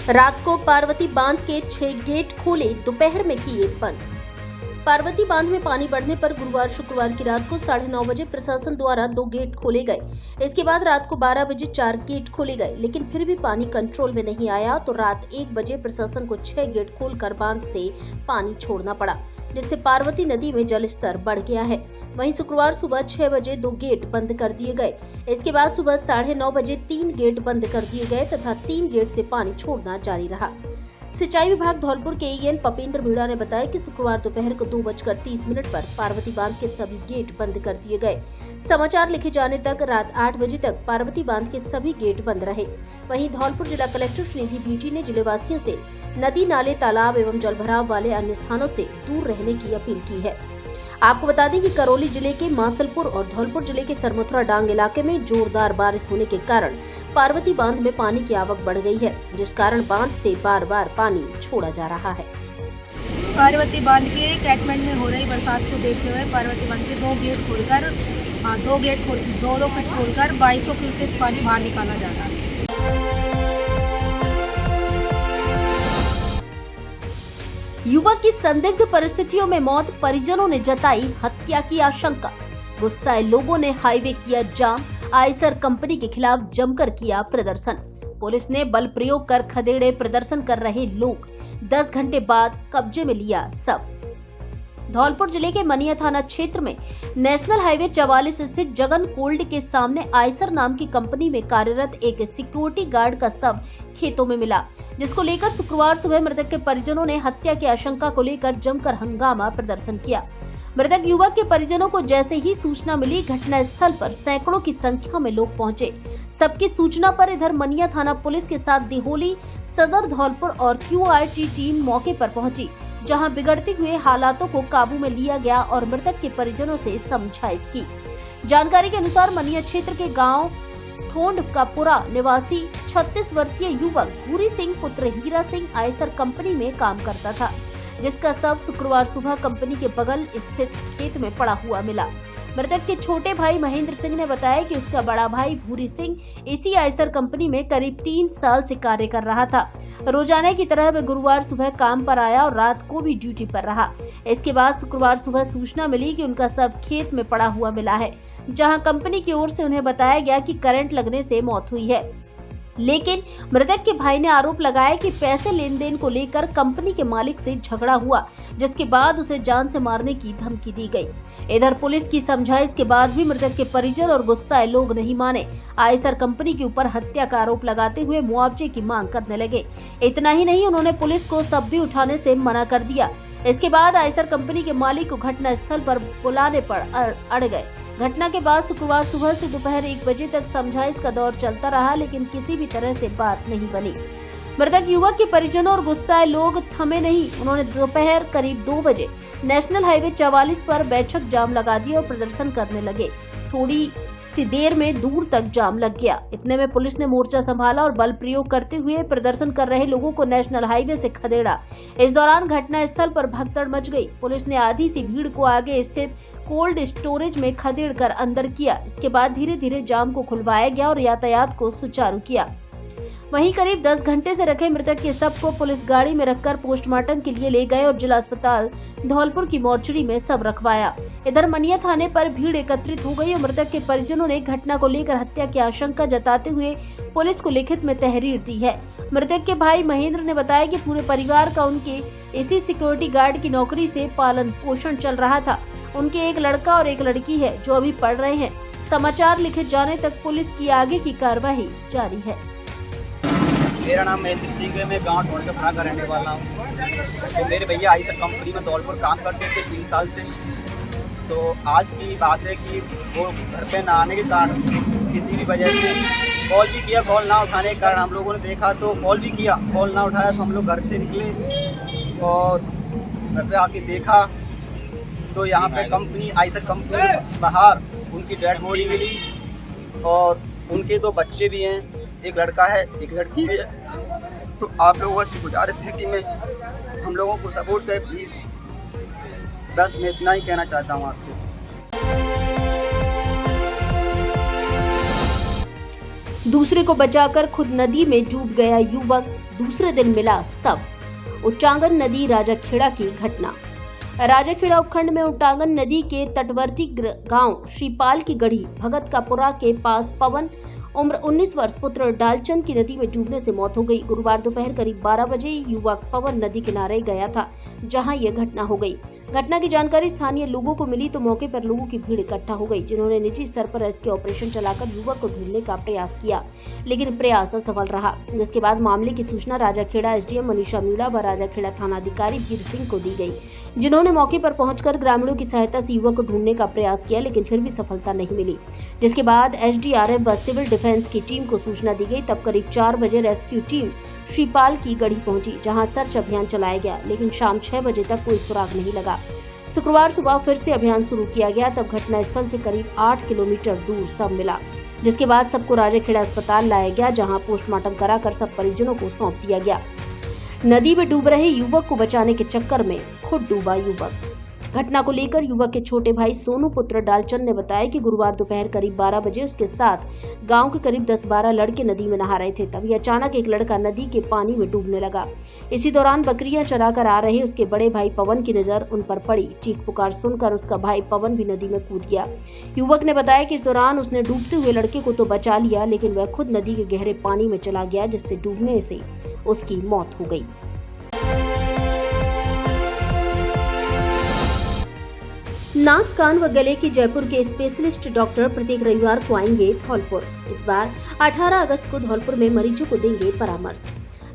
रात को पार्वती बांध के 6 गेट खोले, दोपहर में किए बंद। पार्वती बांध में पानी बढ़ने पर गुरुवार शुक्रवार की रात को 9:30 बजे प्रशासन द्वारा 2 गेट खोले गए। इसके बाद रात को 12 बजे 4 गेट खोले गए, लेकिन फिर भी पानी कंट्रोल में नहीं आया तो रात 1 बजे प्रशासन को 6 गेट खोलकर बांध से पानी छोड़ना पड़ा, जिससे पार्वती नदी में जल स्तर बढ़ गया है। वहीं शुक्रवार सुबह 6 बजे 2 गेट बंद कर दिए गए। इसके बाद सुबह 9:30 बजे 3 गेट बंद कर दिए गए तथा 3 गेट से पानी छोड़ना जारी रहा। सिंचाई विभाग धौलपुर के ईएन पपेंद्र मीणा ने बताया कि शुक्रवार दोपहर को 2:30 पर पार्वती बांध के सभी गेट बंद कर दिए गए। समाचार लिखे जाने तक रात 8 बजे तक पार्वती बांध के सभी गेट बंद रहे। वहीं धौलपुर जिला कलेक्टर श्रीनिधि बीटी ने जिलेवासियों से नदी, नाले, तालाब एवं जलभराव वाले अन्य स्थानों से दूर रहने की अपील की है। आपको बता दें कि करौली जिले के मासलपुर और धौलपुर जिले के सरमुथरा डांग इलाके में जोरदार बारिश होने के कारण पार्वती बांध में पानी की आवक बढ़ गई है, जिस कारण बांध से बार-बार पानी छोड़ा जा रहा है। पार्वती बांध के कैचमेंट में हो रही बरसात को देखते हुए पार्वती बांध के 2 गेट खोलकर 2 फीट खोलकर 2200 क्यूसेक पानी बाहर निकाला जा रहा है। युवक की संदिग्ध परिस्थितियों में मौत, परिजनों ने जताई हत्या की आशंका। गुस्साए लोगों ने हाईवे किया जाम, आयसर कंपनी के खिलाफ जमकर किया प्रदर्शन। पुलिस ने बल प्रयोग कर खदेड़े प्रदर्शन कर रहे लोग। 10 घंटे बाद कब्जे में लिया सब। धौलपुर जिले के मनिया थाना क्षेत्र में नेशनल हाईवे 44 स्थित जगन कोल्ड के सामने आयसर नाम की कंपनी में कार्यरत एक सिक्योरिटी गार्ड का शव खेतों में मिला, जिसको लेकर शुक्रवार सुबह मृतक के परिजनों ने हत्या की आशंका को लेकर जमकर हंगामा प्रदर्शन किया। मृतक युवक के परिजनों को जैसे ही सूचना मिली, घटना स्थल पर सैकड़ों की संख्या में लोग पहुंचे। सबकी सूचना पर इधर मनिया थाना पुलिस के साथ दिहोली, सदर धौलपुर और QRT टीम मौके पर पहुंची, जहां बिगड़ते हुए हालातों को काबू में लिया गया और मृतक के परिजनों से समझाइश की। जानकारी के अनुसार मनिया क्षेत्र के गांव ठोंड कापुरा निवासी 36 वर्षीय युवक भूरी सिंह पुत्र हीरा सिंह आयसर कंपनी में काम करता था, जिसका शव शुक्रवार सुबह कंपनी के बगल स्थित खेत में पड़ा हुआ मिला। मृतक के छोटे भाई महेंद्र सिंह ने बताया कि उसका बड़ा भाई भूरी सिंह इसी आयसर कंपनी में करीब 3 साल से कार्य कर रहा था। रोजाना की तरह वह गुरुवार सुबह काम पर आया और रात को भी ड्यूटी पर रहा। इसके बाद शुक्रवार सुबह सूचना मिली कि उनका शव खेत में पड़ा हुआ मिला है, जहां कंपनी की ओर से उन्हें बताया गया कि करंट लगने से मौत हुई है। लेकिन मृतक के भाई ने आरोप लगाया कि पैसे लेन देन को लेकर कंपनी के मालिक से झगड़ा हुआ, जिसके बाद उसे जान से मारने की धमकी दी गई। इधर पुलिस की समझाइश के बाद भी मृतक के परिजन और गुस्साए लोग नहीं माने। आयसर कंपनी के ऊपर हत्या का आरोप लगाते हुए मुआवजे की मांग करने लगे। इतना ही नहीं, उन्होंने पुलिस को सब भी उठाने से मना कर दिया। इसके बाद आयसर कंपनी के मालिक को घटना स्थल पर बुलाने पर अड़ गए। घटना के बाद शुक्रवार सुबह से दोपहर 1 बजे तक समझाइश का दौर चलता रहा, लेकिन किसी भी तरह से बात नहीं बनी। मृतक युवक के परिजनों और गुस्साए लोग थमे नहीं। उन्होंने दोपहर करीब 2 बजे नेशनल हाईवे 44 पर बैठक जाम लगा दिया और प्रदर्शन करने लगे। थोड़ी सी देर में दूर तक जाम लग गया। इतने में पुलिस ने मोर्चा संभाला और बल प्रयोग करते हुए प्रदर्शन कर रहे लोगों को नेशनल हाईवे से खदेड़ा। इस दौरान घटना स्थल पर भगदड़ मच गई। पुलिस ने आधी सी भीड़ को आगे स्थित कोल्ड स्टोरेज में खदेड़ कर अंदर किया। इसके बाद धीरे धीरे जाम को खुलवाया गया और यातायात को सुचारू किया। वहीं करीब 10 घंटे से रखे मृतक के शव को पुलिस गाड़ी में रखकर पोस्टमार्टम के लिए ले गए और जिला अस्पताल धौलपुर की मोर्चरी में शव रखवाया। इधर मनिया थाने पर भीड़ एकत्रित हो गई और मृतक के परिजनों ने घटना को लेकर हत्या की आशंका जताते हुए पुलिस को लिखित में तहरीर दी है। मृतक के भाई महेंद्र ने बताया कि पूरे परिवार का उनके इसी सिक्योरिटी गार्ड की नौकरी से पालन पोषण चल रहा था। उनके एक लड़का और एक लड़की है जो अभी पढ़ रहे हैं। समाचार लिखे जाने तक पुलिस की आगे की कार्यवाही जारी है। मेरा नाम महेंद्र सिंह है। मैं गांव ठोंड का का रहने वाला हूँ। तो मेरे भैया आयसर कंपनी में धौलपुर काम करते थे 3 साल से। तो आज की बात है कि वो घर पे ना आने के कारण किसी भी वजह से कॉल भी किया, कॉल ना उठाने के कारण हम लोगों ने देखा तो कॉल भी किया, कॉल ना उठाया तो हम लोग घर से निकले और घर पे आके देखा तो यहाँ पे कंपनी आयसर कंपनी बाहर उनकी डेड बॉडी मिली और उनके 2 बच्चे भी हैं, एक लड़का है एक लड़की भी है। तो आप लोगों से गुजारिश है कि मैं हम लोगों को सपोर्ट करें प्लीज़। बस मैं इतना ही कहना चाहता हूँ आपसे। दूसरे को बचाकर खुद नदी में डूब गया युवक, दूसरे दिन मिला शव। उटांगन नदी राजाखेड़ा की घटना। राजाखेड़ा उपखंड में उटांगन नदी के तटवर्ती गांव श्रीपाल की गढ़ी भगतकापुरा के पास पवन उम्र 19 वर्ष पुत्र डालचंद की नदी में डूबने से मौत हो गई। गुरुवार दोपहर करीब 12 बजे युवक पवन नदी किनारे गया था, जहां यह घटना हो गई। घटना की जानकारी स्थानीय लोगों को मिली तो मौके पर लोगों की भीड़ इकट्ठा हो गई, जिन्होंने निजी स्तर पर रेस्क्यू ऑपरेशन चलाकर युवक को ढूंढने का प्रयास किया, लेकिन प्रयास असफल रहा। जिसके बाद मामले की सूचना राजाखेड़ा एसडीएम मनीषा मीणा व राजाखेड़ा थानाधिकारी वीर सिंह को दी गई, जिन्होंने मौके पर पहुंचकर ग्रामीणों की सहायता से युवक को ढूंढने का प्रयास किया, लेकिन फिर भी सफलता नहीं मिली। जिसके बाद एसडीआरएफ व सिविल डिफेंस की टीम को सूचना दी गई। तब करीब 4 बजे रेस्क्यू टीम श्रीपाल की गढ़ी पहुंची, जहां सर्च अभियान चलाया गया, लेकिन शाम 6 बजे तक कोई सुराग नहीं लगा। शुक्रवार सुबह फिर से अभियान शुरू किया गया। तब घटनास्थल से करीब 8 किलोमीटर दूर शव मिला, जिसके बाद सबको राजाखेड़ा अस्पताल लाया गया, जहां पोस्टमार्टम कराकर सब परिजनों को सौंप दिया गया। नदी में डूब रहे युवक को बचाने के चक्कर में खुद डूबा युवक। घटना को लेकर युवक के छोटे भाई सोनू पुत्र डालचंद ने बताया कि गुरुवार दोपहर करीब 12 बजे उसके साथ गांव के करीब 10-12 लड़के नदी में नहा रहे थे। तभी अचानक एक लड़का नदी के पानी में डूबने लगा। इसी दौरान बकरियां चराकर आ रहे उसके बड़े भाई पवन की नजर उन पर पड़ी। चीख पुकार सुनकर उसका भाई पवन भी नदी में कूद गया। युवक ने बताया कि इस दौरान उसने डूबते हुए लड़के को तो बचा लिया, लेकिन वह खुद नदी के गहरे पानी में चला गया, जिससे डूबने से उसकी मौत हो गई। नाक, कान व गले के जयपुर के स्पेशलिस्ट डॉक्टर प्रत्येक रविवार को आएंगे धौलपुर। इस बार 18 अगस्त को धौलपुर में मरीजों को देंगे परामर्श।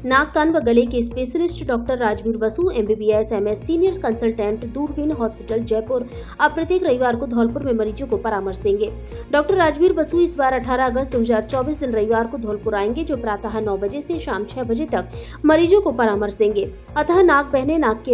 नाक, कान व गले के specialist doctor Rajveer Basu MBBS MS senior consultant दूरबीन हॉस्पिटल जयपुर अब प्रत्येक रविवार को धौलपुर में मरीजों को परामर्श देंगे। डॉक्टर राजवीर बसु इस बार 18 अगस्त 2024 दिन रविवार को धौलपुर आएंगे, जो प्रातः 9 बजे से शाम 6 बजे तक मरीजों को परामर्श देंगे। अतः नाक बहने, नाक की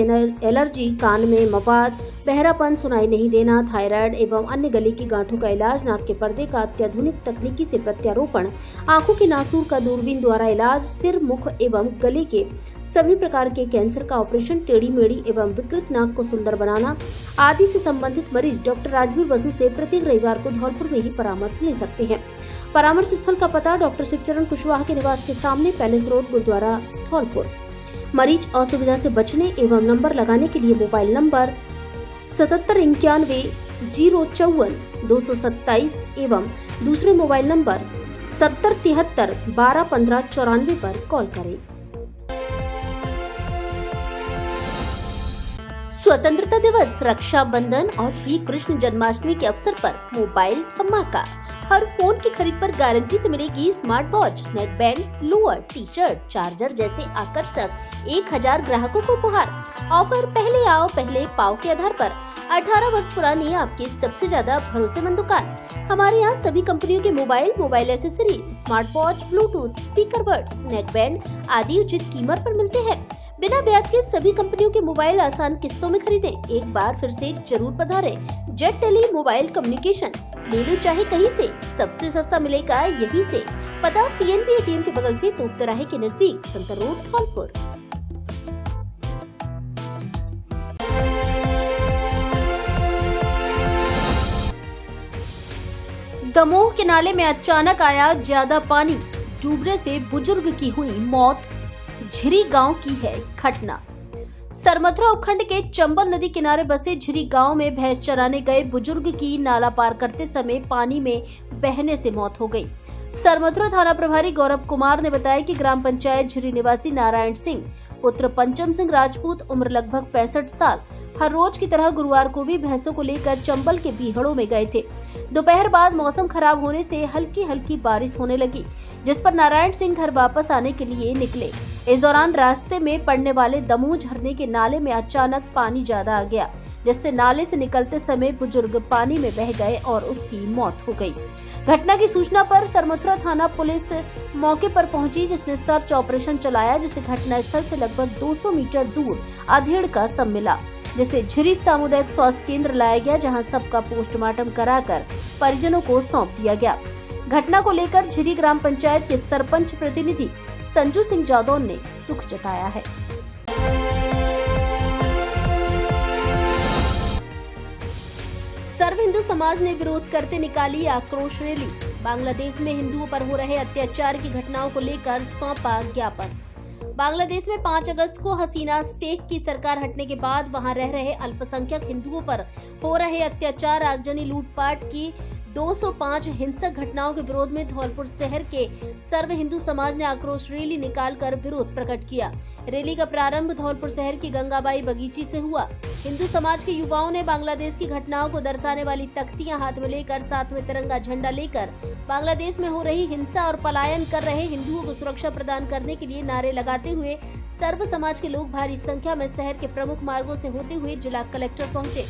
एलर्जी, कान में मवाद, बहरापन, सुनाई नहीं देना, थायराइड एवं अन्य गले की गांठों का इलाज, नाक के पर्दे का अत्याधुनिक तकनीकी से प्रत्यारोपण, आंखों के नासूर का दूरबीन द्वारा इलाज, सिर, मुख एवं गले के सभी प्रकार के कैंसर का ऑपरेशन, टेढ़ी मेढ़ी एवं विकृत नाक को सुंदर बनाना आदि से संबंधित मरीज डॉक्टर राजवीर बसु से प्रत्येक रविवार को धौलपुर में ही परामर्श ले सकते हैं। परामर्श स्थल का पता डॉक्टर शिवचरण कुशवाहा के निवास के सामने, पैलेस रोड, गुरुद्वारा, धौलपुर। मरीज असुविधा से बचने एवं नंबर लगाने के लिए मोबाइल नंबर 7791 054 227 एवं दूसरे मोबाइल नंबर 7073 12 15 94 पर कॉल करें। स्वतंत्रता दिवस, रक्षाबंधन और श्री कृष्ण जन्माष्टमी के अवसर पर मोबाइल धमाका। हर फोन की खरीद पर गारंटी से मिलेगी smart watch, neck band, lower, T shirt, charger जैसे आकर्षक 1000 ग्राहकों को उपहार। ऑफर पहले आओ पहले पाओ के आधार पर 18 वर्ष पुरानी आपकी सबसे ज्यादा भरोसेमंद दुकान। हमारे यहाँ सभी कंपनियों के mobile accessory, smart watch, Bluetooth, speaker buds, neck band आदि उचित कीमत पर मिलते हैं। बिना ब्याज के सभी कंपनियों के मोबाइल आसान किस्तों में खरीदें। एक बार फिर से जरूर पधारें। जेट टेली मोबाइल कम्युनिकेशन, ले लो चाहे कहीं से, सबसे सस्ता मिलेगा यहीं से। पता PNB ATM के बगल से तोप तिराहे के नजदीक, संतर रोड, धौलपुर। दमोह के नाले में अचानक आया ज्यादा पानी, डूबने से बुजुर्ग की हुई मौत। झिरी गांव की है घटना। सरमथुरा उपखंड के चंबल नदी किनारे बसे झिरी गांव में भैंस चराने गए बुजुर्ग की नाला पार करते समय पानी में बहने से मौत हो गई। सरमथुरा थाना प्रभारी गौरव कुमार ने बताया कि ग्राम पंचायत झिरी निवासी नारायण सिंह पुत्र पंचम सिंह राजपूत उम्र लगभग 65 साल हर रोज की तरह गुरुवार को भी भैंसों को लेकर चंबल के बीहड़ों में गए थे। दोपहर बाद मौसम खराब होने से हल्की हल्की बारिश होने लगी, जिस पर नारायण सिंह घर वापस आने के लिए निकले। इस दौरान रास्ते में पड़ने वाले दमोह झरने के नाले में अचानक पानी ज्यादा आ गया, जिससे नाले से निकलते समय बुजुर्ग पानी में बह गए और उसकी मौत हो गई। घटना की सूचना पर सरमथुरा थाना पुलिस मौके पर पहुंची, जिसने सर्च ऑपरेशन चलाया, जिसे घटना स्थल से लगभग 200 मीटर दूर अधेड़ का शव मिला, जिसे झिरी सामुदायिक स्वास्थ्य केंद्र लाया गया, जहां सबका पोस्टमार्टम कराकर परिजनों को सौंप दिया गया। घटना को लेकर झिरी ग्राम पंचायत के सरपंच प्रतिनिधि संजू सिंह जादौन ने दुख जताया है। सर्व हिंदू समाज ने विरोध करते निकाली आक्रोश रैली। बांग्लादेश में हिंदुओं पर हो रहे अत्याचार की घटनाओं को लेकर सौंपा ज्ञापन। बांग्लादेश में 5 अगस्त को हसीना शेख की सरकार हटने के बाद वहां रह रहे अल्पसंख्यक हिंदुओं पर हो रहे अत्याचार, आगजनी, लूटपाट की 205 हिंसक घटनाओं के विरोध में धौलपुर शहर के सर्व हिंदू समाज ने आक्रोश रैली निकालकर विरोध प्रकट किया। रैली का प्रारंभ धौलपुर शहर की गंगाबाई बगीची से हुआ। हिंदू समाज के युवाओं ने बांग्लादेश की घटनाओं को दर्शाने वाली तख्तियां हाथ में लेकर, साथ में तिरंगा झंडा लेकर बांग्लादेश में हो रही हिंसा और पलायन कर रहे हिंदुओं को सुरक्षा प्रदान करने के लिए नारे लगाते हुए सर्व समाज के लोग भारी संख्या में शहर के प्रमुख मार्गों से होते हुए जिला कलेक्टर पहुंचे।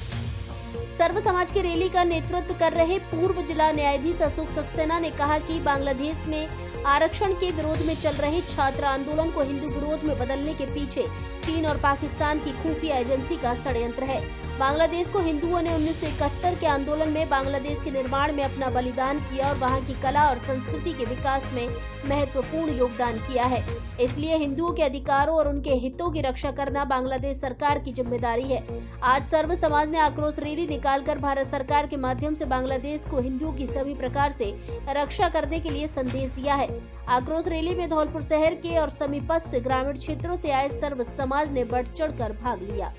सर्व समाज की रैली का नेतृत्व कर रहे पूर्व जिला न्यायाधीश अशोक सक्सेना ने कहा कि बांग्लादेश में आरक्षण के विरोध में चल रहे छात्र आंदोलन को हिंदू विरोध में बदलने के पीछे चीन और पाकिस्तान की खुफिया एजेंसी का षड्यंत्र है। बांग्लादेश को हिंदुओं ने 1971 के आंदोलन में बांग्लादेश के निर्माण में अपना बलिदान किया और वहां की कला और संस्कृति के विकास में महत्वपूर्ण योगदान किया है। इसलिए हिंदुओं के अधिकारों और उनके हितों की रक्षा करना बांग्लादेश सरकार की जिम्मेदारी है। आज सर्व समाज ने आक्रोश रैली निकालकर भारत सरकार के माध्यम से बांग्लादेश को हिंदुओं की सभी प्रकार से रक्षा करने के लिए संदेश दिया है। आक्रोश रैली में धौलपुर शहर के और समीपस्थ ग्रामीण क्षेत्रों से आए सर्व समाज ने बढ़ चढ़कर भाग लिया।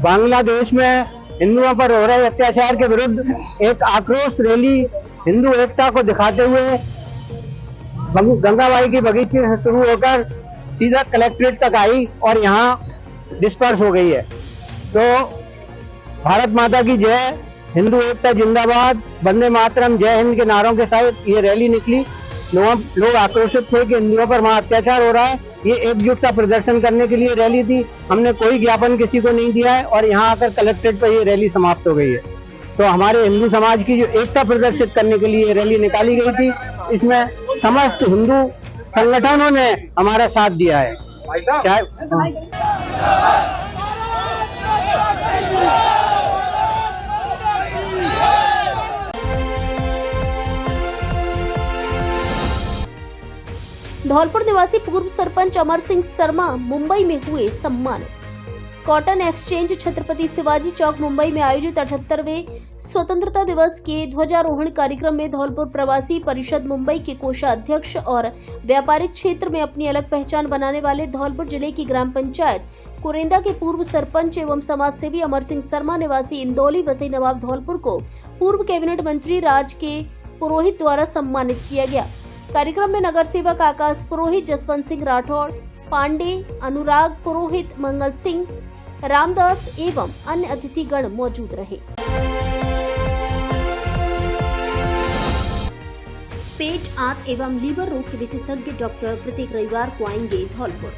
बांग्लादेश में हिंदुओं पर हो रहे अत्याचार के विरुद्ध एक आक्रोश रैली हिंदू एकता को दिखाते हुए गंगाबाई की बगीचे से शुरू होकर सीधा कलेक्ट्रेट तक आई और यहाँ डिस्पर्स हो गई है। तो भारत माता की जय, हिंदू एकता जिंदाबाद, वंदे मातरम, जय हिंद के नारों के साथ ये रैली निकली। लोग आक्रोशित थे कि हिंदुओं पर वहाँ अत्याचार हो रहा है। ये एकजुटता प्रदर्शन करने के लिए रैली थी। हमने कोई ज्ञापन किसी को नहीं दिया है और यहाँ आकर कलेक्ट्रेट पर ये रैली समाप्त हो गई है। तो हमारे हिंदू समाज की जो एकता प्रदर्शित करने के लिए रैली निकाली गई थी, इसमें समस्त हिंदू संगठनों ने हमारा साथ दिया है। धौलपुर निवासी पूर्व सरपंच अमर सिंह शर्मा मुंबई में हुए सम्मानित। कॉटन एक्सचेंज छत्रपति शिवाजी चौक मुंबई में आयोजित 78वें स्वतंत्रता दिवस के ध्वजारोहण कार्यक्रम में धौलपुर प्रवासी परिषद मुंबई के कोषाध्यक्ष और व्यापारिक क्षेत्र में अपनी अलग पहचान बनाने वाले धौलपुर जिले की ग्राम पंचायत कुरेंदा के पूर्व सरपंच एवं समाजसेवी अमर सिंह शर्मा निवासी इंदौली बसई नवाब धौलपुर को पूर्व कैबिनेट मंत्री राज के पुरोहित द्वारा सम्मानित किया गया। कार्यक्रम में नगर सेवक आकाश पुरोहित, जसवंत सिंह राठौड़, पांडे, अनुराग पुरोहित, मंगल सिंह, रामदास एवं अन्य अतिथिगण मौजूद रहे। पेट, आंत एवं लीवर रोग के विशेषज्ञ डॉक्टर प्रत्येक रविवार को आएंगे धौलपुर।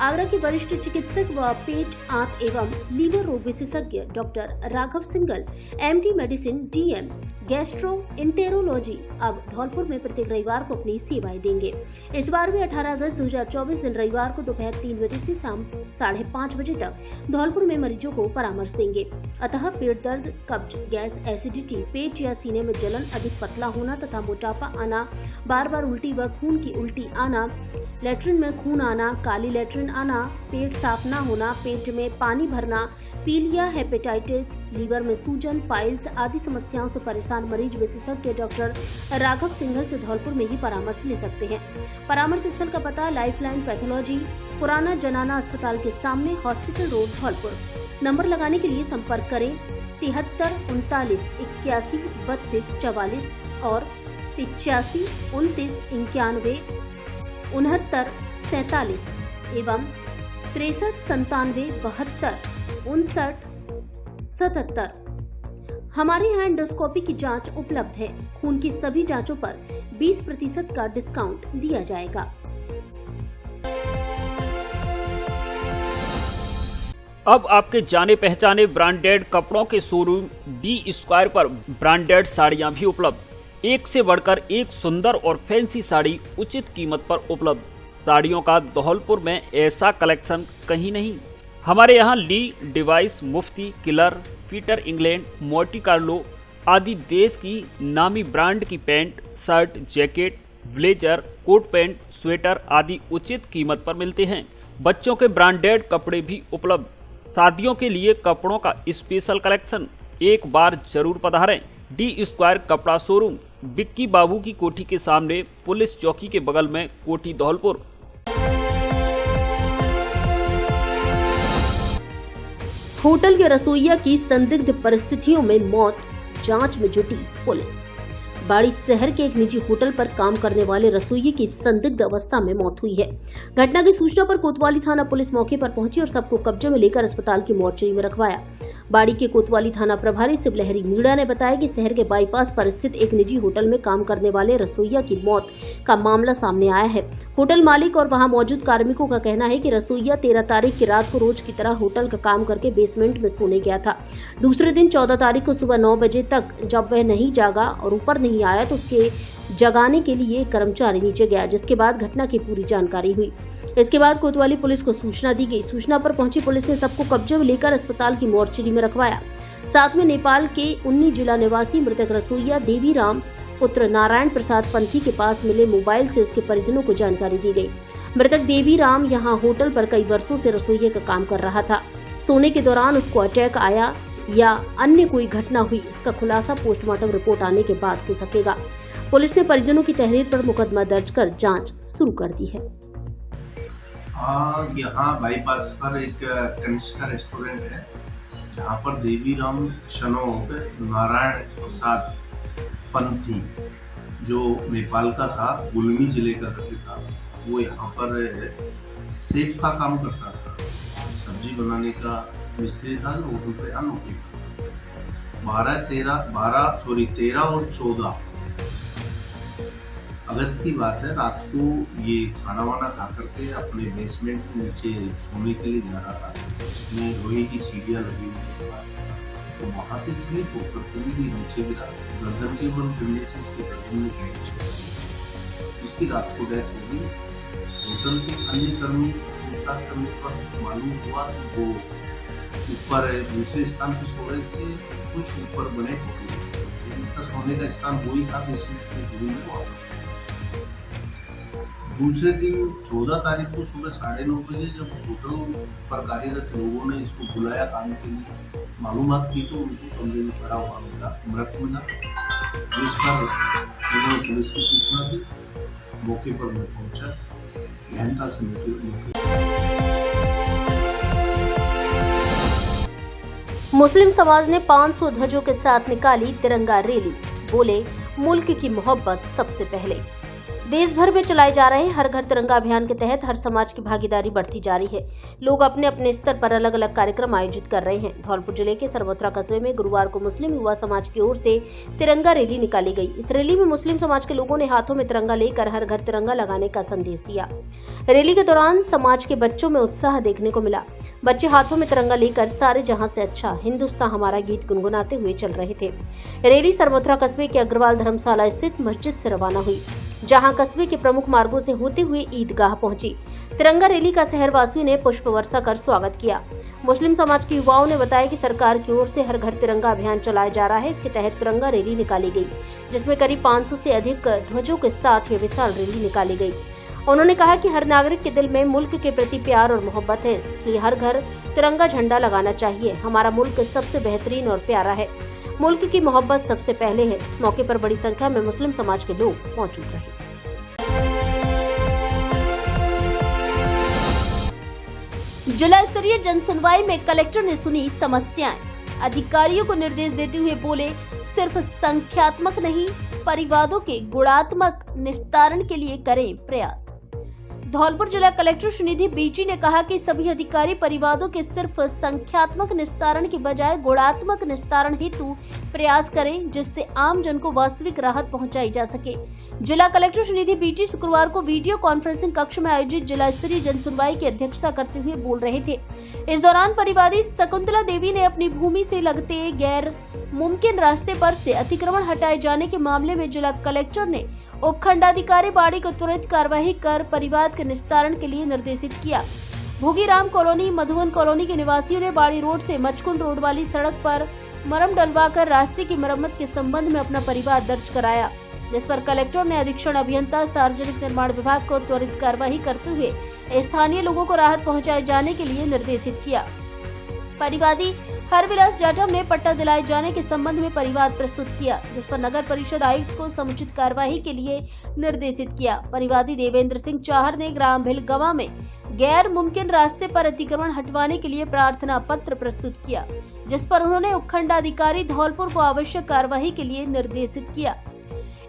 आगरा के वरिष्ठ चिकित्सक व पेट, आंत एवं लीवर रोग विशेषज्ञ doctor Raghav single, MD medicine, DM gastroenterology अब धौलपुर में प्रत्येक रविवार को अपनी सेवाएं देंगे। इस बार भी 18 अगस्त 2024 दिन रविवार को दोपहर 3 बजे से शाम 5:30 बजे तक धौलपुर में मरीजों को परामर्श देंगे। अतः पेट दर्द, कब्ज, गैस, एसिडिटी, पेट या सीने में जलन, अधिक पतला होना तथा मोटापा आना, बार बार उल्टी व खून की उल्टी आना, लेट्रिन में खून आना, काली लेट्रिन आना, पेट साफ न होना, पेट में पानी भरना, पीलिया, हेपेटाइटिस, लीवर में सूजन, पाइल्स आदि समस्याओं से परेशान मरीज विशेषज्ञ डॉक्टर राघव सिंघल से धौलपुर में ही परामर्श ले सकते हैं। परामर्श स्थल का पता लाइफलाइन पैथोलॉजी, पुराना जनाना अस्पताल के सामने, हॉस्पिटल रोड, धौलपुर। नंबर लगाने के लिए संपर्क करें 73 39 81 32 44 और 85 29 91 69 47 एवं 63 97 72 59 77। हमारे यहाँ एंडोस्कोपी की जांच उपलब्ध है। खून की सभी जांचों पर 20% का डिस्काउंट दिया जाएगा। अब आपके जाने पहचाने ब्रांडेड कपड़ों के शोरूम D² पर ब्रांडेड साड़ियां भी उपलब्ध। एक से बढ़कर एक सुंदर और फैंसी साड़ी उचित कीमत पर उपलब्ध। साड़ियों का धौलपुर में ऐसा कलेक्शन कहीं नहीं। हमारे यहाँ ली, डिवाइस, Mufti, Killer, Peter England, Monte Carlo आदि देश की नामी ब्रांड की pant, shirt, jacket, blazer, coat pant, sweater आदि उचित कीमत पर मिलते हैं। बच्चों के ब्रांडेड कपड़े भी उपलब्ध। शादियों के लिए कपड़ों का स्पेशल कलेक्शन। एक बार जरूर पधारें। डी स्क्वायर कपड़ा शोरूम बिक्की बाबू की कोठी के सामने पुलिस चौकी के बगल में कोठी धौलपुर। होटल के रसोइया की संदिग्ध परिस्थितियों में मौत, जांच में जुटी पुलिस। बाड़ी शहर के एक निजी होटल पर काम करने वाले रसोइये की संदिग्ध अवस्था में मौत हुई है। घटना की सूचना पर कोतवाली थाना पुलिस मौके पर पहुंची और सबको कब्जे में लेकर अस्पताल की मोर्चरी में रखवाया। बाड़ी के कोतवाली थाना प्रभारी शिवलहरी मीणा ने बताया कि शहर के बाईपास पर स्थित एक निजी होटल में काम करने वाले रसोइया की मौत का मामला सामने आया है। होटल मालिक और वहां मौजूद कार्मिकों का कहना है कि रसोइया 13 तारीख की रात को रोज की तरह होटल का काम करके बेसमेंट में सोने गया था। दूसरे दिन 14 तारीख को सुबह 9 बजे तक जब वह नहीं जागा और ऊपर नहीं आया तो उसके जगाने के लिए कर्मचारी नीचे गया, जिसके बाद घटना की पूरी जानकारी हुई। इसके बाद कोतवाली पुलिस को सूचना दी गई। सूचना पर पहुंची पुलिस ने सबको कब्जे में लेकर अस्पताल की मोर्चरी में रखवाया। साथ में नेपाल के 19 जिला निवासी मृतक रसोइया देवीराम पुत्र नारायण प्रसाद पंथी के पास मिले मोबाइल से उसके परिजनों को जानकारी दी गई। मृतक देवीराम यहाँ होटल पर कई वर्षों से रसोइये का काम कर रहा था। सोने के दौरान उसको अटैक आया या अन्य कोई घटना हुई, इसका खुलासा पोस्टमार्टम रिपोर्ट आने के बाद हो सकेगा। पुलिस ने परिजनों की तहरीर पर मुकदमा दर्ज कर जांच शुरू कर दी है। यहाँ बाईपास पर एक कनिष्का रेस्टोरेंट है जहाँ पर देवीराम शनो नारायण प्रसाद पंथी जो नेपाल का था, गुलमी जिले का था, वो यहाँ पर सेफ का काम करता था, सब्जी बनाने का मिस्त्री था जो होटल पे नौकरी करता। 13 और 14 अगस्त की बात है। रात को ये खाना वाना खा करके अपने बेसमेंट में नीचे सोने के लिए जा रहा था। उसमें लोहे की सीढ़ियाँ लगी हुई, तो वहाँ से स्लिप होकर कभी नीचे गिरा, गर्दन के बल गिरने से इसके गर्दन में गहरी चोट लगी। इसकी रात को डेथ हो गई। होटल के अन्य कर्मी पूछताछ करने पर मालूम हुआ वो ऊपर दूसरे स्थान पर सो रहे थे, कुछ ऊपर बने होटल। इसका सोने का स्थान वही था बेसमेंट के दूरी में वापस। दूसरे दिन 14 तारीख को सुबह 9:30 बजे जब होटल पर कार्यरत लोगों ने इसको बुलाया काम के लिए, मालूमात की तो उनको कमरे में पड़ा हुआ मिला, मृत मिला। जिस पर उन्होंने पुलिस की सूचना दी। मौके पर मैं पहुंचा, गहनता से मुस्लिम समाज ने 500 ध्वजों के साथ निकाली तिरंगा रैली। बोले, मुल्क की मोहब्बत सबसे पहले। देश भर में चलाए जा रहे हर घर तिरंगा अभियान के तहत हर समाज की भागीदारी बढ़ती जा रही है। लोग अपने अपने स्तर पर अलग अलग कार्यक्रम आयोजित कर रहे हैं। धौलपुर जिले के सरमोत्रा कस्बे में गुरुवार को मुस्लिम युवा समाज की ओर से तिरंगा रैली निकाली गई। इस रैली में मुस्लिम समाज के लोगों ने हाथों में तिरंगा लेकर हर घर तिरंगा लगाने का संदेश दिया। रैली के दौरान समाज के बच्चों में उत्साह देखने को मिला। बच्चे हाथों में तिरंगा लेकर सारे जहां से अच्छा हिंदुस्तान हमारा गीत गुनगुनाते हुए चल रहे थे। रैली सरमोत्रा कस्बे के अग्रवाल धर्मशाला स्थित मस्जिद से रवाना हुई, जहां कस्बे के प्रमुख मार्गों से होते हुए ईदगाह पहुंची। तिरंगा रैली का शहरवासियों ने पुष्प वर्षा कर स्वागत किया। मुस्लिम समाज के युवाओं ने बताया कि सरकार की ओर से हर घर तिरंगा अभियान चलाया जा रहा है। इसके तहत तिरंगा रैली निकाली गई, जिसमें करीब 500 से अधिक ध्वजों के साथ ये विशाल रैली निकाली गई। उन्होंने कहा कि हर नागरिक के दिल में मुल्क के प्रति प्यार और मोहब्बत है, इसलिए हर घर तिरंगा झंडा लगाना चाहिए। हमारा मुल्क सबसे बेहतरीन और प्यारा है, मुल्क की मोहब्बत सबसे पहले है। इस मौके पर बड़ी संख्या में मुस्लिम समाज के लोग मौजूद रहे। जिला स्तरीय जन सुनवाई में कलेक्टर ने सुनी समस्याएं। अधिकारियों को निर्देश देते हुए बोले, सिर्फ संख्यात्मक नहीं, परिवादों के गुणात्मक निस्तारण के लिए करें प्रयास। धौलपुर जिला कलेक्टर सुनिधि बीजी ने कहा कि सभी अधिकारी परिवादों के सिर्फ संख्यात्मक निस्तारण की बजाय गुणात्मक निस्तारण हेतु प्रयास करें, जिससे आम जन को वास्तविक राहत पहुंचाई जा सके। जिला कलेक्टर सुनिधि बीजी शुक्रवार को वीडियो कॉन्फ्रेंसिंग कक्ष में आयोजित जिला स्तरीय जन सुनवाई की अध्यक्षता करते हुए बोल रहे थे। इस दौरान परिवादी शकुंतला देवी ने अपनी भूमि से लगते गैर मुमकिन रास्ते पर से अतिक्रमण हटाए जाने के मामले में जिला कलेक्टर ने उपखंडाधिकारी बाड़ी को तुरंत कार्रवाई कर परिवाद के निस्तारण के लिए निर्देशित किया। भोगीराम कॉलोनी, मधुवन कॉलोनी के निवासियों ने बाड़ी रोड से मचकुंड रोड वाली सड़क पर मरम डलवाकर रास्ते की मरम्मत के संबंध में अपना परिवाद दर्ज कराया, जिस पर कलेक्टर ने अधीक्षण अभियंता सार्वजनिक निर्माण विभाग को त्वरित कार्रवाई करते हुए स्थानीय लोगों को राहत पहुंचाए जाने के लिए निर्देशित किया। परिवादी हरविलास जाटव ने पट्टा दिलाए जाने के संबंध में परिवाद प्रस्तुत किया, जिस पर नगर परिषद आयुक्त को समुचित कार्यवाही के लिए निर्देशित किया। परिवादी देवेंद्र सिंह चाहर ने ग्राम भिलगवा में गैर मुमकिन रास्ते पर अतिक्रमण हटवाने के लिए प्रार्थना पत्र प्रस्तुत किया, जिस पर उन्होंने उपखंडाधिकारी धौलपुर को आवश्यक कार्यवाही के लिए निर्देशित किया।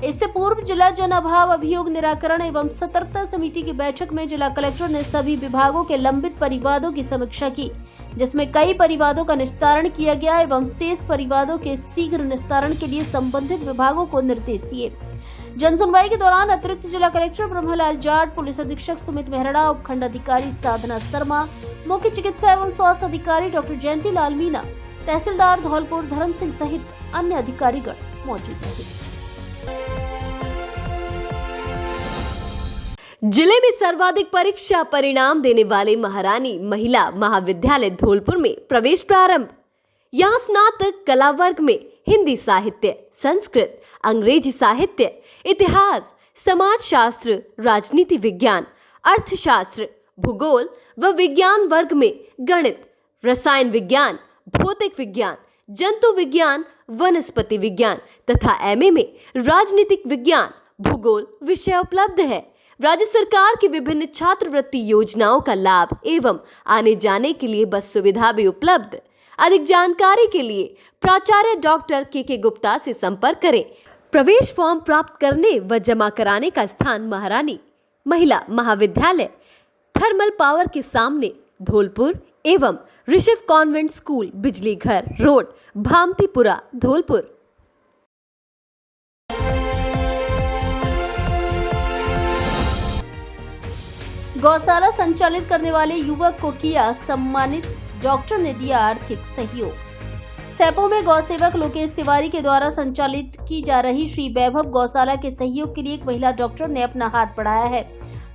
इससे पूर्व जिला जन अभाव अभियोग निराकरण एवं सतर्कता समिति की बैठक में जिला कलेक्टर ने सभी विभागों के लंबित परिवादों की समीक्षा की, जिसमें कई परिवादों का निस्तारण किया गया एवं शेष परिवादों के शीघ्र निस्तारण के लिए संबंधित विभागों को निर्देश दिए। जनसुनवाई के दौरान अतिरिक्त जिला कलेक्टर ब्रह्मलाल जाट, पुलिस अधीक्षक सुमित मेहरा, उपखंड अधिकारी साधना शर्मा, मुख्य चिकित्सा एवं स्वास्थ्य अधिकारी डॉक्टर जयंती लाल मीना, तहसीलदार धौलपुर धर्म सिंह सहित अन्य अधिकारीगण मौजूद रहे। जिले में सर्वाधिक परीक्षा परिणाम देने वाले महारानी महिला महाविद्यालय धौलपुर में प्रवेश प्रारंभ। यहाँ स्नातक कला वर्ग में हिंदी साहित्य, संस्कृत, अंग्रेजी साहित्य, इतिहास, समाज शास्त्र, राजनीति विज्ञान, अर्थशास्त्र, भूगोल व विज्ञान वर्ग में गणित, रसायन विज्ञान, भौतिक विज्ञान, जंतु विज्ञान, वनस्पति विज्ञान तथा एमए में राजनीतिक विज्ञान, भूगोल विषय उपलब्ध है। राज्य सरकार की विभिन्न छात्रवृत्ति योजनाओं का लाभ एवं आने जाने के लिए बस सुविधा भी उपलब्ध। अधिक जानकारी के लिए प्राचार्य डॉक्टर के गुप्ता से संपर्क करें। प्रवेश फॉर्म प्राप्त करने व जमा कराने का स्थान महारानी महिला महाविद्यालय, थर्मल पावर के सामने धौलपुर एवं ऋषभ कॉन्वेंट स्कूल, बिजली घर रोड, भामतीपुरा, धौलपुर। गौशाला संचालित करने वाले युवक को किया सम्मानित, डॉक्टर ने दिया आर्थिक सहयोग। सैपो में गौसेवक लोकेश तिवारी के द्वारा संचालित की जा रही श्री वैभव गौशाला के सहयोग के लिए एक महिला डॉक्टर ने अपना हाथ बढ़ाया है।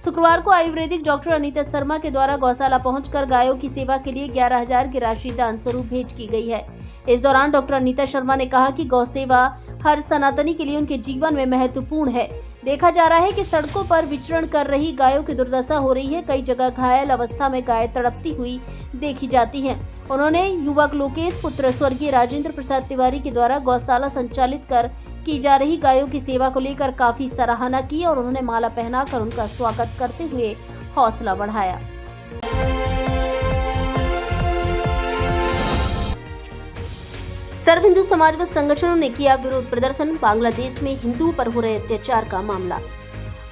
शुक्रवार को आयुर्वेदिक डॉक्टर अनीता शर्मा के द्वारा गौशाला पहुंचकर गायों की सेवा के लिए 11,000 की राशि दान स्वरूप भेंट की गई है। इस दौरान डॉक्टर अनीता शर्मा ने कहा कि गौ सेवा हर सनातनी के लिए उनके जीवन में महत्वपूर्ण है। देखा जा रहा है कि सड़कों पर विचरण कर रही गायों की दुर्दशा हो रही है। कई जगह घायल अवस्था में गाय तड़पती हुई देखी जाती हैं। उन्होंने युवक लोकेश पुत्र स्वर्गीय राजेंद्र प्रसाद तिवारी के द्वारा गौशाला संचालित कर की जा रही गायों की सेवा को लेकर काफी सराहना की और उन्होंने माला पहनाकर उनका स्वागत करते हुए हौसला बढ़ाया। सर्व हिंदू समाज व संगठनों ने किया विरोध प्रदर्शन। बांग्लादेश में हिंदुओं पर हो रहे अत्याचार का मामला।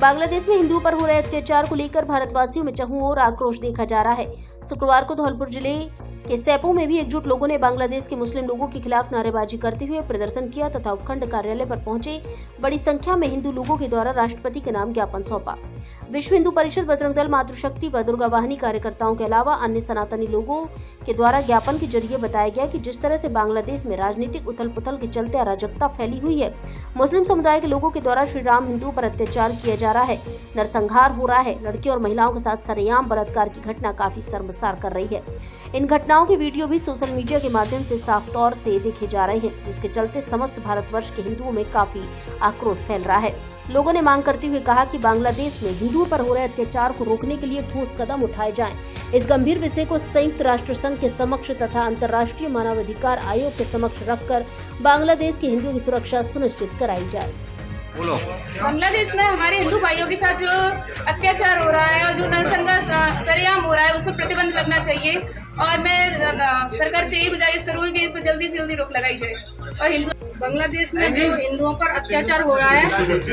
बांग्लादेश में हिंदुओं पर हो रहे अत्याचार को लेकर भारतवासियों में चहुओं ओर आक्रोश देखा जा रहा है। शुक्रवार को धौलपुर जिले के सैपो में भी एकजुट लोगों ने बांग्लादेश के मुस्लिम लोगों के खिलाफ नारेबाजी करते हुए प्रदर्शन किया तथा उपखंड कार्यालय पर पहुंचे बड़ी संख्या में हिंदू लोगों के द्वारा राष्ट्रपति के नाम ज्ञापन सौंपा। विश्व हिंदू परिषद, बजरंग दल, मातृशक्ति व दुर्गा वाहिनी कार्यकर्ताओं के अलावा अन्य सनातनी लोगों के द्वारा ज्ञापन के जरिए बताया गया कि जिस तरह से बांग्लादेश में राजनीतिक उथल पुथल के चलते अराजकता फैली हुई है, मुस्लिम समुदाय के लोगों के द्वारा श्री राम हिंदुओं पर अत्याचार किया जा रहा है, नरसंहार हो रहा है, लड़कियों और महिलाओं के साथ सरेआम बलात्कार की घटना काफी शर्मसार कर रही है। इन घटनाओं की वीडियो भी सोशल मीडिया के माध्यम से साफ तौर से देखे जा रहे हैं, जिसके चलते समस्त भारतवर्ष के हिंदुओं में काफी आक्रोश फैल रहा है। लोगों ने मांग करते हुए कहा कि बांग्लादेश में हिंदुओं पर हो रहे अत्याचार को रोकने के लिए ठोस कदम उठाए जाएं। इस गंभीर विषय को संयुक्त राष्ट्र संघ के समक्ष तथा अंतर्राष्ट्रीय मानवाधिकार आयोग के समक्ष रखकर बांग्लादेश के हिंदुओं की सुरक्षा सुनिश्चित कराई जाए। बांग्लादेश में हमारे हिंदू भाइयों के साथ जो अत्याचार हो रहा है और जो नरसंहार सरेआम हो रहा है, उस पर प्रतिबंध लगना चाहिए और मैं सरकार से यही गुजारिश करूँगी कि इस पर जल्दी से जल्दी रोक लगाई जाए। और हिंदू बांग्लादेश में जो हिंदुओं पर अत्याचार हो रहा है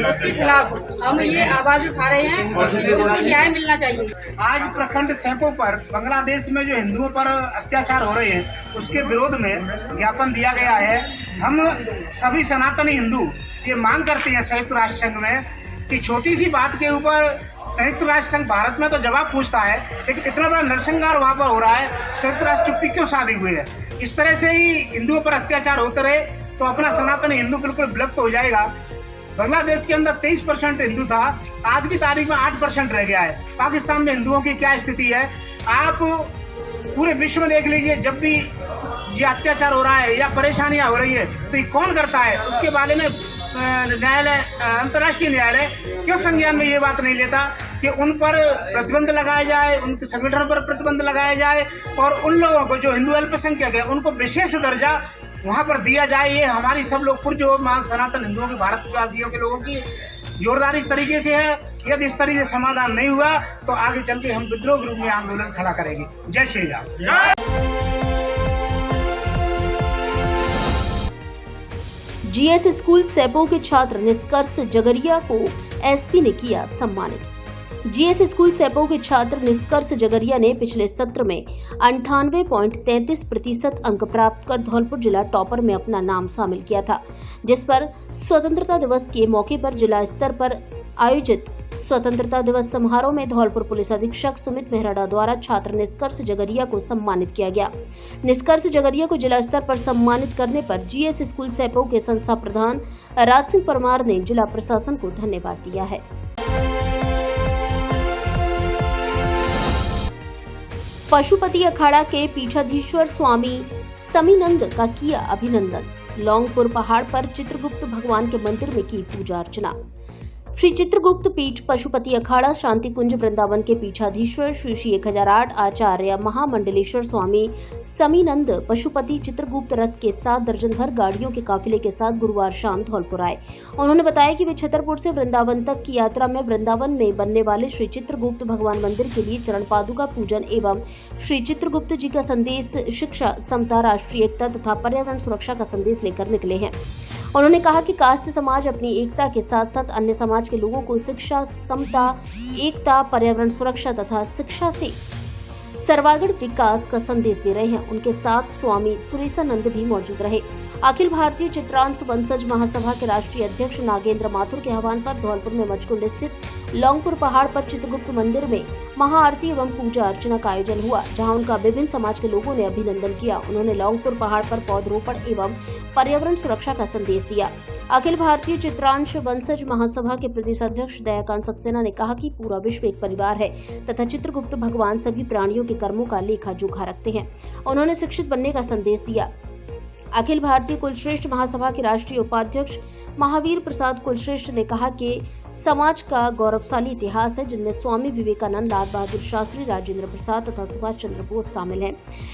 उसके खिलाफ हम ये आवाज उठा रहे हैं और हिंदुओं को न्याय मिलना चाहिए। आज प्रखंड सैपो पर बांग्लादेश में जो हिंदुओं पर अत्याचार हो रहे हैं उसके विरोध में ज्ञापन दिया गया है। हम सभी सनातनी हिंदू ये मांग करते हैं संयुक्त राष्ट्र संघ में कि छोटी सी बात के ऊपर संयुक्त राष्ट्र संघ भारत में तो जवाब पूछता है, लेकिन इतना बड़ा नरसंहार वहाँ पर हो रहा है, संयुक्त राष्ट्र चुप्पी क्यों साधी हुई है? इस तरह से ही हिंदुओं पर अत्याचार होते रहे तो अपना सनातन हिंदू बिल्कुल विलुप्त हो जाएगा। बांग्लादेश के अंदर 23% हिंदू था, आज की तारीख में 8% रह गया है। पाकिस्तान में हिंदुओं की क्या स्थिति है आप पूरे विश्व में देख लीजिए। जब भी ये अत्याचार हो रहा है या परेशानियां हो रही है तो ये कौन करता है, उसके बारे में न्यायालय, अंतर्राष्ट्रीय न्यायालय क्यों संज्ञान में ये बात नहीं लेता कि उन पर प्रतिबंध लगाया जाए, उनके संगठन पर प्रतिबंध लगाया जाए और उन लोगों को जो हिंदू अल्पसंख्यक है उनको विशेष दर्जा वहाँ पर दिया जाए। ये हमारी सब लोग पुरजो मांग सनातन हिंदुओं की, भारतवासियों के लोगों की जोरदार इस तरीके से है। यदि इस तरीके से समाधान नहीं हुआ तो आगे चल के हम विद्रोह रूप में आंदोलन खड़ा करेंगे। जय श्री राम। जीएस स्कूल सेपो के छात्र निष्कर्ष जगरिया को एसपी ने किया सम्मानित। जीएस स्कूल सेपो के छात्र निष्कर्ष जगरिया ने पिछले सत्र में 98.33% अंक प्राप्त कर धौलपुर जिला टॉपर में अपना नाम शामिल किया था, जिस पर स्वतंत्रता दिवस के मौके पर जिला स्तर पर आयोजित स्वतंत्रता दिवस समारोह में धौलपुर पुलिस अधीक्षक सुमित मेहराड़ा द्वारा छात्र निष्कर्ष जगरिया को सम्मानित किया गया। निष्कर्ष जगरिया को जिला स्तर पर सम्मानित करने पर जीएस स्कूल सेपो के संस्था प्रधान राज सिंह परमार ने जिला प्रशासन को धन्यवाद दिया है। पशुपति अखाड़ा के पीठाधीश्वर स्वामी समीनंद का किया अभिनंदन। लौंगपुर पहाड़ पर चित्रगुप्त भगवान के मंदिर में की पूजा अर्चना। श्री चित्रगुप्त पीठ पशुपति अखाड़ा शांति कुंज वृंदावन के पीठाधीश्वर श्री 1008 आचार्य महामंडलेश्वर स्वामी समीनंद पशुपति चित्रगुप्त रथ के 7 दर्जन भर गाड़ियों के काफिले के साथ गुरुवार शाम धौलपुर आए। उन्होंने बताया कि वे छतरपुर से वृंदावन तक की यात्रा में वृंदावन में बनने वाले श्री चित्रगुप्त भगवान मंदिर के लिए चरण पादुका पूजन एवं श्री चित्रगुप्त जी का संदेश शिक्षा, समता, राष्ट्रीय एकता तथा पर्यावरण सुरक्षा का संदेश लेकर निकले हैं। उन्होंने कहा कि कास्थ समाज अपनी एकता के साथ साथ अन्य समाज के लोगों को शिक्षा, समता, एकता, पर्यावरण सुरक्षा तथा शिक्षा से सर्वांगीण विकास का संदेश दे रहे हैं। उनके साथ स्वामी सुरेशानंद भी मौजूद रहे। अखिल भारतीय चित्रांश वंशज महासभा के राष्ट्रीय अध्यक्ष नागेंद्र माथुर के आह्वान पर धौलपुर में मचकुंड स्थित लौंगपुर पहाड़ पर चित्रगुप्त मंदिर में महाआरती एवं पूजा अर्चना का आयोजन हुआ, जहां उनका विभिन्न समाज के लोगों ने अभिनंदन किया। उन्होंने लौंगपुर पहाड़ पर पौधरोपण एवं पर्यावरण सुरक्षा का संदेश दिया। अखिल भारतीय चित्रांश वंशज महासभा के प्रदेश अध्यक्ष दयाकांत सक्सेना ने कहा कि पूरा विश्व एक परिवार है तथा चित्रगुप्त भगवान सभी प्राणियों के कर्मों का लेखा जोखा रखते हैं। उन्होंने शिक्षित बनने का संदेश दिया। अखिल भारतीय कुलश्रेष्ठ महासभा के राष्ट्रीय उपाध्यक्ष महावीर प्रसाद कुलश्रेष्ठ ने कहा कि समाज का गौरवशाली इतिहास है, जिनमें स्वामी विवेकानंद, लाल बहादुर शास्त्री, राजेंद्र प्रसाद तथा सुभाष चंद्र बोस शामिल हैं।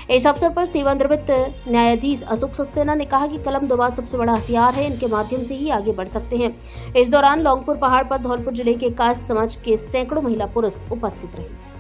इस अवसर पर सेवानिवृत्त न्यायाधीश अशोक सक्सेना ने कहा कि कलम दबाव सबसे बड़ा हथियार है, इनके माध्यम से ही आगे बढ़ सकते हैं। इस दौरान लौंगपुर पहाड़ पर धौलपुर जिले के कास्ट समाज के सैकड़ों महिला पुरुष उपस्थित रहे।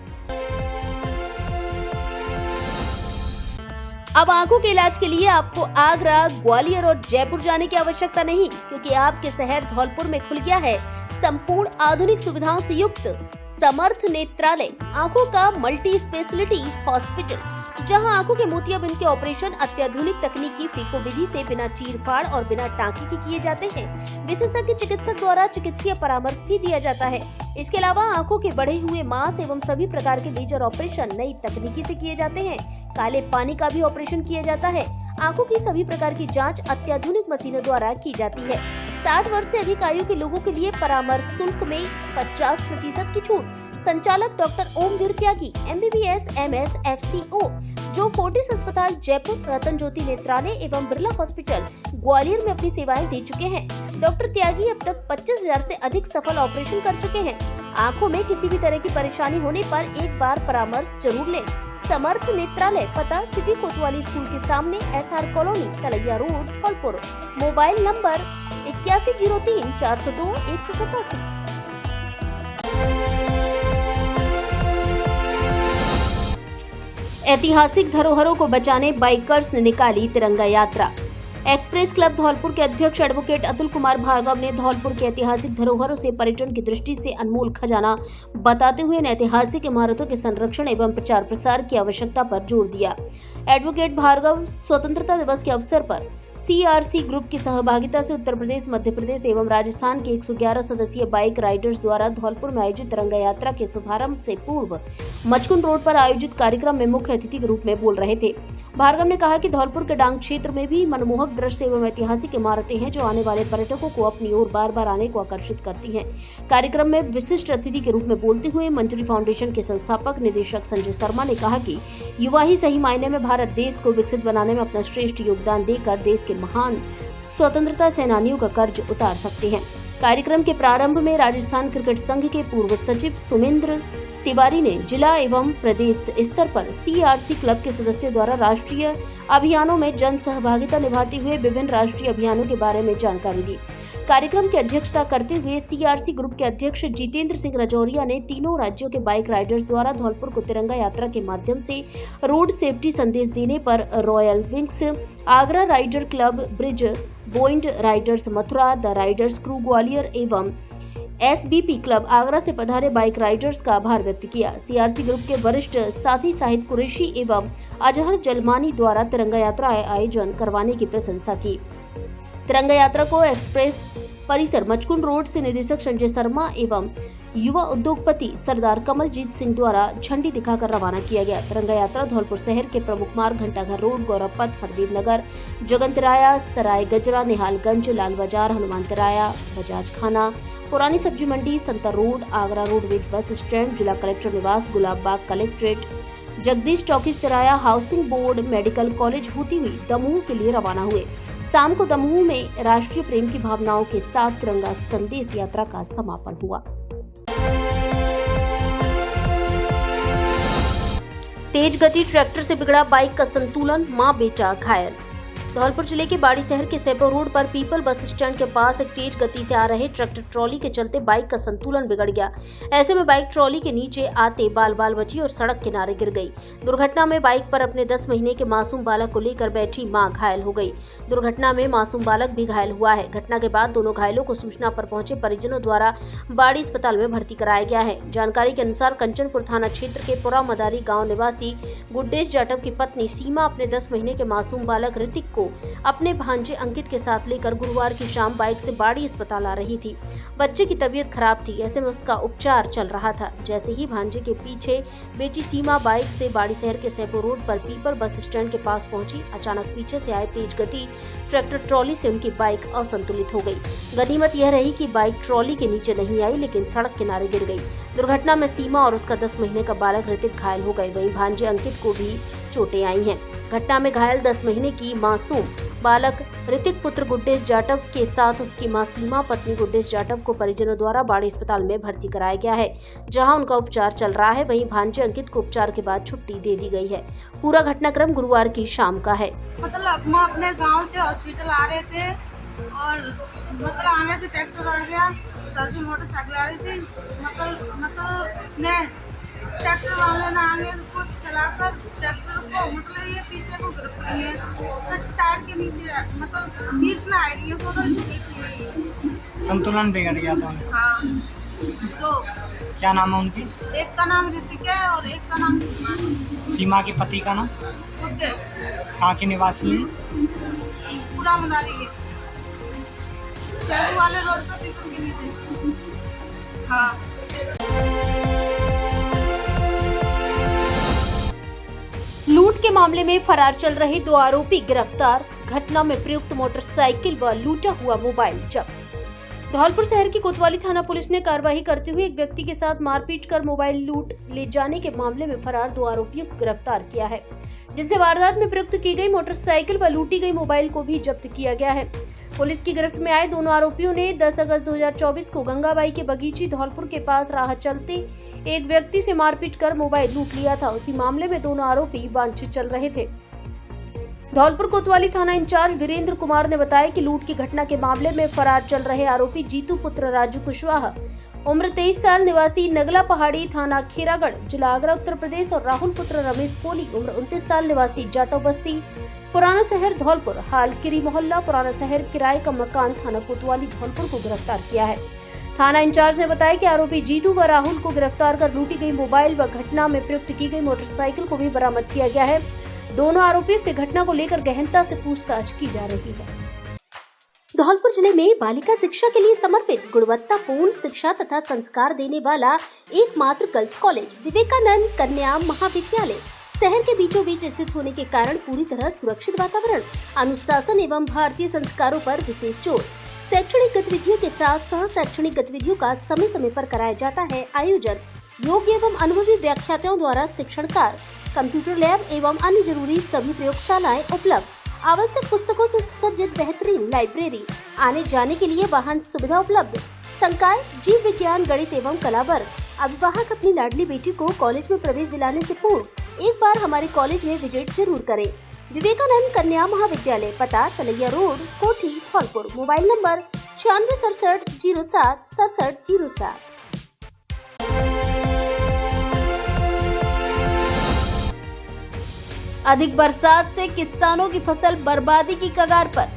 अब आंखों के इलाज के लिए आपको आगरा, ग्वालियर और जयपुर जाने की आवश्यकता नहीं, क्योंकि आपके शहर धौलपुर में खुल गया है संपूर्ण आधुनिक सुविधाओं से युक्त समर्थ नेत्रालय, आंखों का मल्टी स्पेशलिटी हॉस्पिटल, जहां आंखों के मोतियाबिंद के ऑपरेशन अत्याधुनिक तकनीकी फीको विधि से बिना चीरफाड़ और बिना टांके के किए जाते हैं। विशेषज्ञ चिकित्सक द्वारा चिकित्सीय परामर्श भी दिया जाता है। इसके अलावा आंखों के बढ़े हुए मांस एवं सभी प्रकार के लेजर ऑपरेशन नई तकनीकी से किए जाते हैं। काले पानी का भी ऑपरेशन किया जाता है। आंखों की सभी प्रकार की जांच अत्याधुनिक मशीनों द्वारा की जाती है। 60 वर्ष से अधिक आयु के लोगों के लिए परामर्श शुल्क में 50% की छूट। संचालक डॉक्टर ओमवीर त्यागी, MBBS, MS, FCO, जो फोर्टिस अस्पताल जयपुर, रतन ज्योति नेत्रालय एवं बिरला हॉस्पिटल ग्वालियर में अपनी सेवाएं दे चुके हैं। डॉक्टर त्यागी अब तक 25,000 से अधिक सफल ऑपरेशन कर चुके हैं। आंखों में किसी भी तरह की परेशानी होने पर एक बार परामर्श जरूर लें। समर्थ नेत्रालय, पता सिटी कोतवाली स्कूल के सामने, SR colony, Talaiya road, Dholpur. Mobile number 8103 402 187। ऐतिहासिक धरोहरों को बचाने बाइकर्स ने निकाली तिरंगा यात्रा। एक्सप्रेस क्लब धौलपुर के अध्यक्ष एडवोकेट अतुल कुमार भार्गव ने धौलपुर के ऐतिहासिक धरोहरों से पर्यटन की दृष्टि से अनमोल खजाना बताते हुए इन ऐतिहासिक इमारतों के संरक्षण एवं प्रचार प्रसार की आवश्यकता पर जोर दिया। एडवोकेट भार्गव स्वतंत्रता दिवस के अवसर पर CRC ग्रुप की सहभागिता से उत्तर प्रदेश, मध्य प्रदेश एवं राजस्थान के 111 सदस्यीय बाइक राइडर्स द्वारा धौलपुर में आयोजित तिरंगा यात्रा के शुभारंभ से पूर्व मचकुंड रोड पर आयोजित कार्यक्रम में मुख्य अतिथि के रूप में बोल रहे थे। भार्गव ने कहा कि धौलपुर के डांग क्षेत्र में भी मनमोहक दृश्य एवं ऐतिहासिक इमारतें हैं, जो आने वाले पर्यटकों को अपनी ओर बार बार आने को आकर्षित करती हैं। कार्यक्रम में विशिष्ट अतिथि के रूप में बोलते हुए मंजरी फाउंडेशन के संस्थापक निदेशक संजय शर्मा ने कहा कि युवा ही सही मायने में भारत देश को विकसित बनाने में अपना श्रेष्ठ योगदान देकर देश के महान स्वतंत्रता सेनानियों का कर्ज उतार सकते हैं। कार्यक्रम के प्रारंभ में राजस्थान क्रिकेट संघ के पूर्व सचिव सुमेंद्र तिवारी ने जिला एवं प्रदेश स्तर पर CRC क्लब के सदस्यों द्वारा राष्ट्रीय अभियानों में जन सहभागिता निभाते हुए विभिन्न राष्ट्रीय अभियानों के बारे में जानकारी दी। कार्यक्रम की अध्यक्षता करते हुए CRC ग्रुप के अध्यक्ष जितेंद्र सिंह रजौरिया ने तीनों राज्यों के बाइक राइडर्स द्वारा धौलपुर को तिरंगा यात्रा के माध्यम से रोड सेफ्टी संदेश देने पर Royal Wings, Agra rider club, Brij बोइंड riders Mathura, the riders crew Gwalior एवं SBP क्लब आगरा से पधारे बाइक राइडर्स का आभार व्यक्त किया। CRC ग्रुप के वरिष्ठ साथी साहिद कुरैशी एवं अजहर जलमानी द्वारा तिरंगा यात्रा आयोजन करवाने की प्रशंसा की। तिरंगा यात्रा को एक्सप्रेस परिसर मचकुंड रोड से निदेशक संजय शर्मा एवं युवा उद्योगपति सरदार कमलजीत सिंह द्वारा झंडी दिखाकर रवाना किया गया। तिरंगा यात्रा धौलपुर शहर के प्रमुख मार्ग घंटाघर रोड, गौरव पथ, हरदेव नगर, जगन तिराया, सराय गजरा, निहालगंज, लाल बाजार, हनुमान तिराया, बजाज खाना, पुरानी सब्जी मंडी, Santar road, Agra roadways bus stand, जिला कलेक्टर निवास, गुलाब बाग कलेक्ट्रेट, जगदीश टॉकीज तिराया, हाउसिंग बोर्ड, मेडिकल कॉलेज होती हुई दमोह के लिए रवाना हुए। शाम को दमोह में राष्ट्रीय प्रेम की भावनाओं के साथ तिरंगा संदेश यात्रा का समापन हुआ। तेज गति ट्रैक्टर से बिगड़ा बाइक का संतुलन, मां बेटा घायल। धौलपुर जिले के बाड़ी शहर के सेपो रोड पर पीपल बस स्टैंड के पास एक तेज गति से आ रहे ट्रैक्टर ट्रॉली के चलते बाइक का संतुलन बिगड़ गया। ऐसे में बाइक ट्रॉली के नीचे आते बाल बाल बची और सड़क किनारे गिर गई। दुर्घटना में बाइक पर अपने 10 महीने के मासूम बालक को लेकर बैठी मां घायल हो गई। दुर्घटना में मासूम बालक भी घायल हुआ है। घटना के बाद दोनों घायलों को सूचना पर पहुंचे परिजनों द्वारा बाड़ी अस्पताल में भर्ती कराया गया है। जानकारी के अनुसार कंचनपुर थाना क्षेत्र के पुरा मदारी गाँव निवासी गुड्डेश जाटव की पत्नी सीमा अपने 10 महीने के मासूम बालक ऋतिक को अपने भांजे अंकित के साथ लेकर गुरुवार की शाम बाइक से बाड़ी अस्पताल आ रही थी। बच्चे की तबीयत खराब थी, ऐसे में उसका उपचार चल रहा था। जैसे ही भांजे के पीछे बेटी सीमा बाइक से बाड़ी शहर के सेपो रोड पर पीपल बस स्टैंड के पास पहुंची, अचानक पीछे से आए तेज गति ट्रैक्टर ट्रॉली से उनकी बाइक असंतुलित हो गई। गनीमत यह रही कि बाइक ट्रॉली के नीचे नहीं आई, लेकिन सड़क किनारे गिर गई। दुर्घटना में सीमा और उसका 10 महीने का बालक ऋतिक घायल हो गए। वहीं भांजे अंकित को भी चोटें आई हैं। घटना में घायल 10 महीने की मासूम बालक ऋतिक पुत्र गुड्डेश जाटव के साथ उसकी मां सीमा पत्नी गुड्डेश जाटव को परिजनों द्वारा बाड़ी अस्पताल में भर्ती कराया गया है, जहां उनका उपचार चल रहा है। वहीं भांजे अंकित को उपचार के बाद छुट्टी दे दी गई है। पूरा घटनाक्रम गुरुवार की शाम का है। मतलब हम अपने गांव से हॉस्पिटल आ रहे थे और मतलब आगे से ट्रैक्टर आ गया, उधर से मोटरसाइकिल आ रही थी। मतलब उसने ट्रैक्टर वाले ने आगे को चलाकर ट्रैक्टर को मतलब ये पीछे को गिर रही है, तो टायर के नीचे मतलब बीच में आ रही है, तो संतुलन बिगड़ गया था। हाँ, तो क्या नाम है उनकी? एक का नाम ऋतिक है और एक का नाम सीमा। सीमा के पति का नाम? गुड्डेश। कहाँ के निवासी है? पूरा मदारी है, सेरू वाले रोड पर पीपल के नीचे। हाँ। लूट के मामले में फरार चल रहे 2 आरोपी गिरफ्तार। घटना में प्रयुक्त मोटरसाइकिल व लूटा हुआ मोबाइल जब्त। धौलपुर शहर की कोतवाली थाना पुलिस ने कार्रवाई करते हुए एक व्यक्ति के साथ मारपीट कर मोबाइल लूट ले जाने के मामले में फरार 2 आरोपियों को गिरफ्तार किया है, जिनसे वारदात में प्रयुक्त की गई मोटरसाइकिल व लूटी गई मोबाइल को भी जब्त किया गया है। पुलिस की गिरफ्त में आए दोनों आरोपियों ने 10 अगस्त 2024 को गंगाबाई के बगीची धौलपुर के पास राह चलते एक व्यक्ति से मारपीट कर मोबाइल लूट लिया था। उसी मामले में दोनों आरोपी वांछित चल रहे थे। धौलपुर कोतवाली थाना इंचार्ज वीरेंद्र कुमार ने बताया कि लूट की घटना के मामले में फरार चल रहे आरोपी जीतू पुत्र राजू कुशवाहा, उम्र 23 साल, निवासी नगला पहाड़ी, थाना खेरागढ़, जिला आगरा, उत्तर प्रदेश, और राहुल पुत्र रमेश कोली, उम्र 29 साल, निवासी जाटव बस्ती, पुराना शहर, धौलपुर, हाल किरी मोहल्ला, पुराना शहर, किराए का मकान, थाना कोतवाली, धौलपुर को गिरफ्तार किया है। थाना इंचार्ज ने बताया कि आरोपी जीतू व राहुल को गिरफ्तार कर लूटी गई मोबाइल व घटना में प्रयुक्त की गई मोटरसाइकिल को भी बरामद किया गया है। दोनों आरोपी से घटना को लेकर गहनता से पूछताछ की जा रही है। धौलपुर जिले में बालिका शिक्षा के लिए समर्पित गुणवत्तापूर्ण शिक्षा तथा संस्कार देने वाला एकमात्र गर्ल्स कॉलेज विवेकानंद कन्या महाविद्यालय शहर के बीचों बीच स्थित होने के कारण पूरी तरह सुरक्षित वातावरण, अनुशासन एवं भारतीय संस्कारों पर विशेष जोर, शैक्षणिक गतिविधियों के साथ सह शैक्षणिक गतिविधियों का समय समय पर कराया जाता है आयोजन। योग्य एवं अनुभवी व्याख्याताओं द्वारा शिक्षण कार्य, कंप्यूटर लैब एवं अन्य जरूरी सभी प्रयोगशालाएं उपलब्ध। आवश्यक पुस्तकों से सुसज्जित बेहतरीन लाइब्रेरी, आने जाने के लिए वाहन सुविधा उपलब्ध, संकाय, जीव विज्ञान, गणित एवं कला वर्ग। अभिभावक अपनी लाडली बेटी को कॉलेज में प्रवेश दिलाने से पूर्व एक बार हमारे कॉलेज में विजिट जरूर करें। विवेकानंद कन्या महाविद्यालय, पता तलैया रोड, कोठी, धौलपुर। Mobile number 9667076707। अधिक बरसात से किसानों की फसल बर्बादी की कगार पर,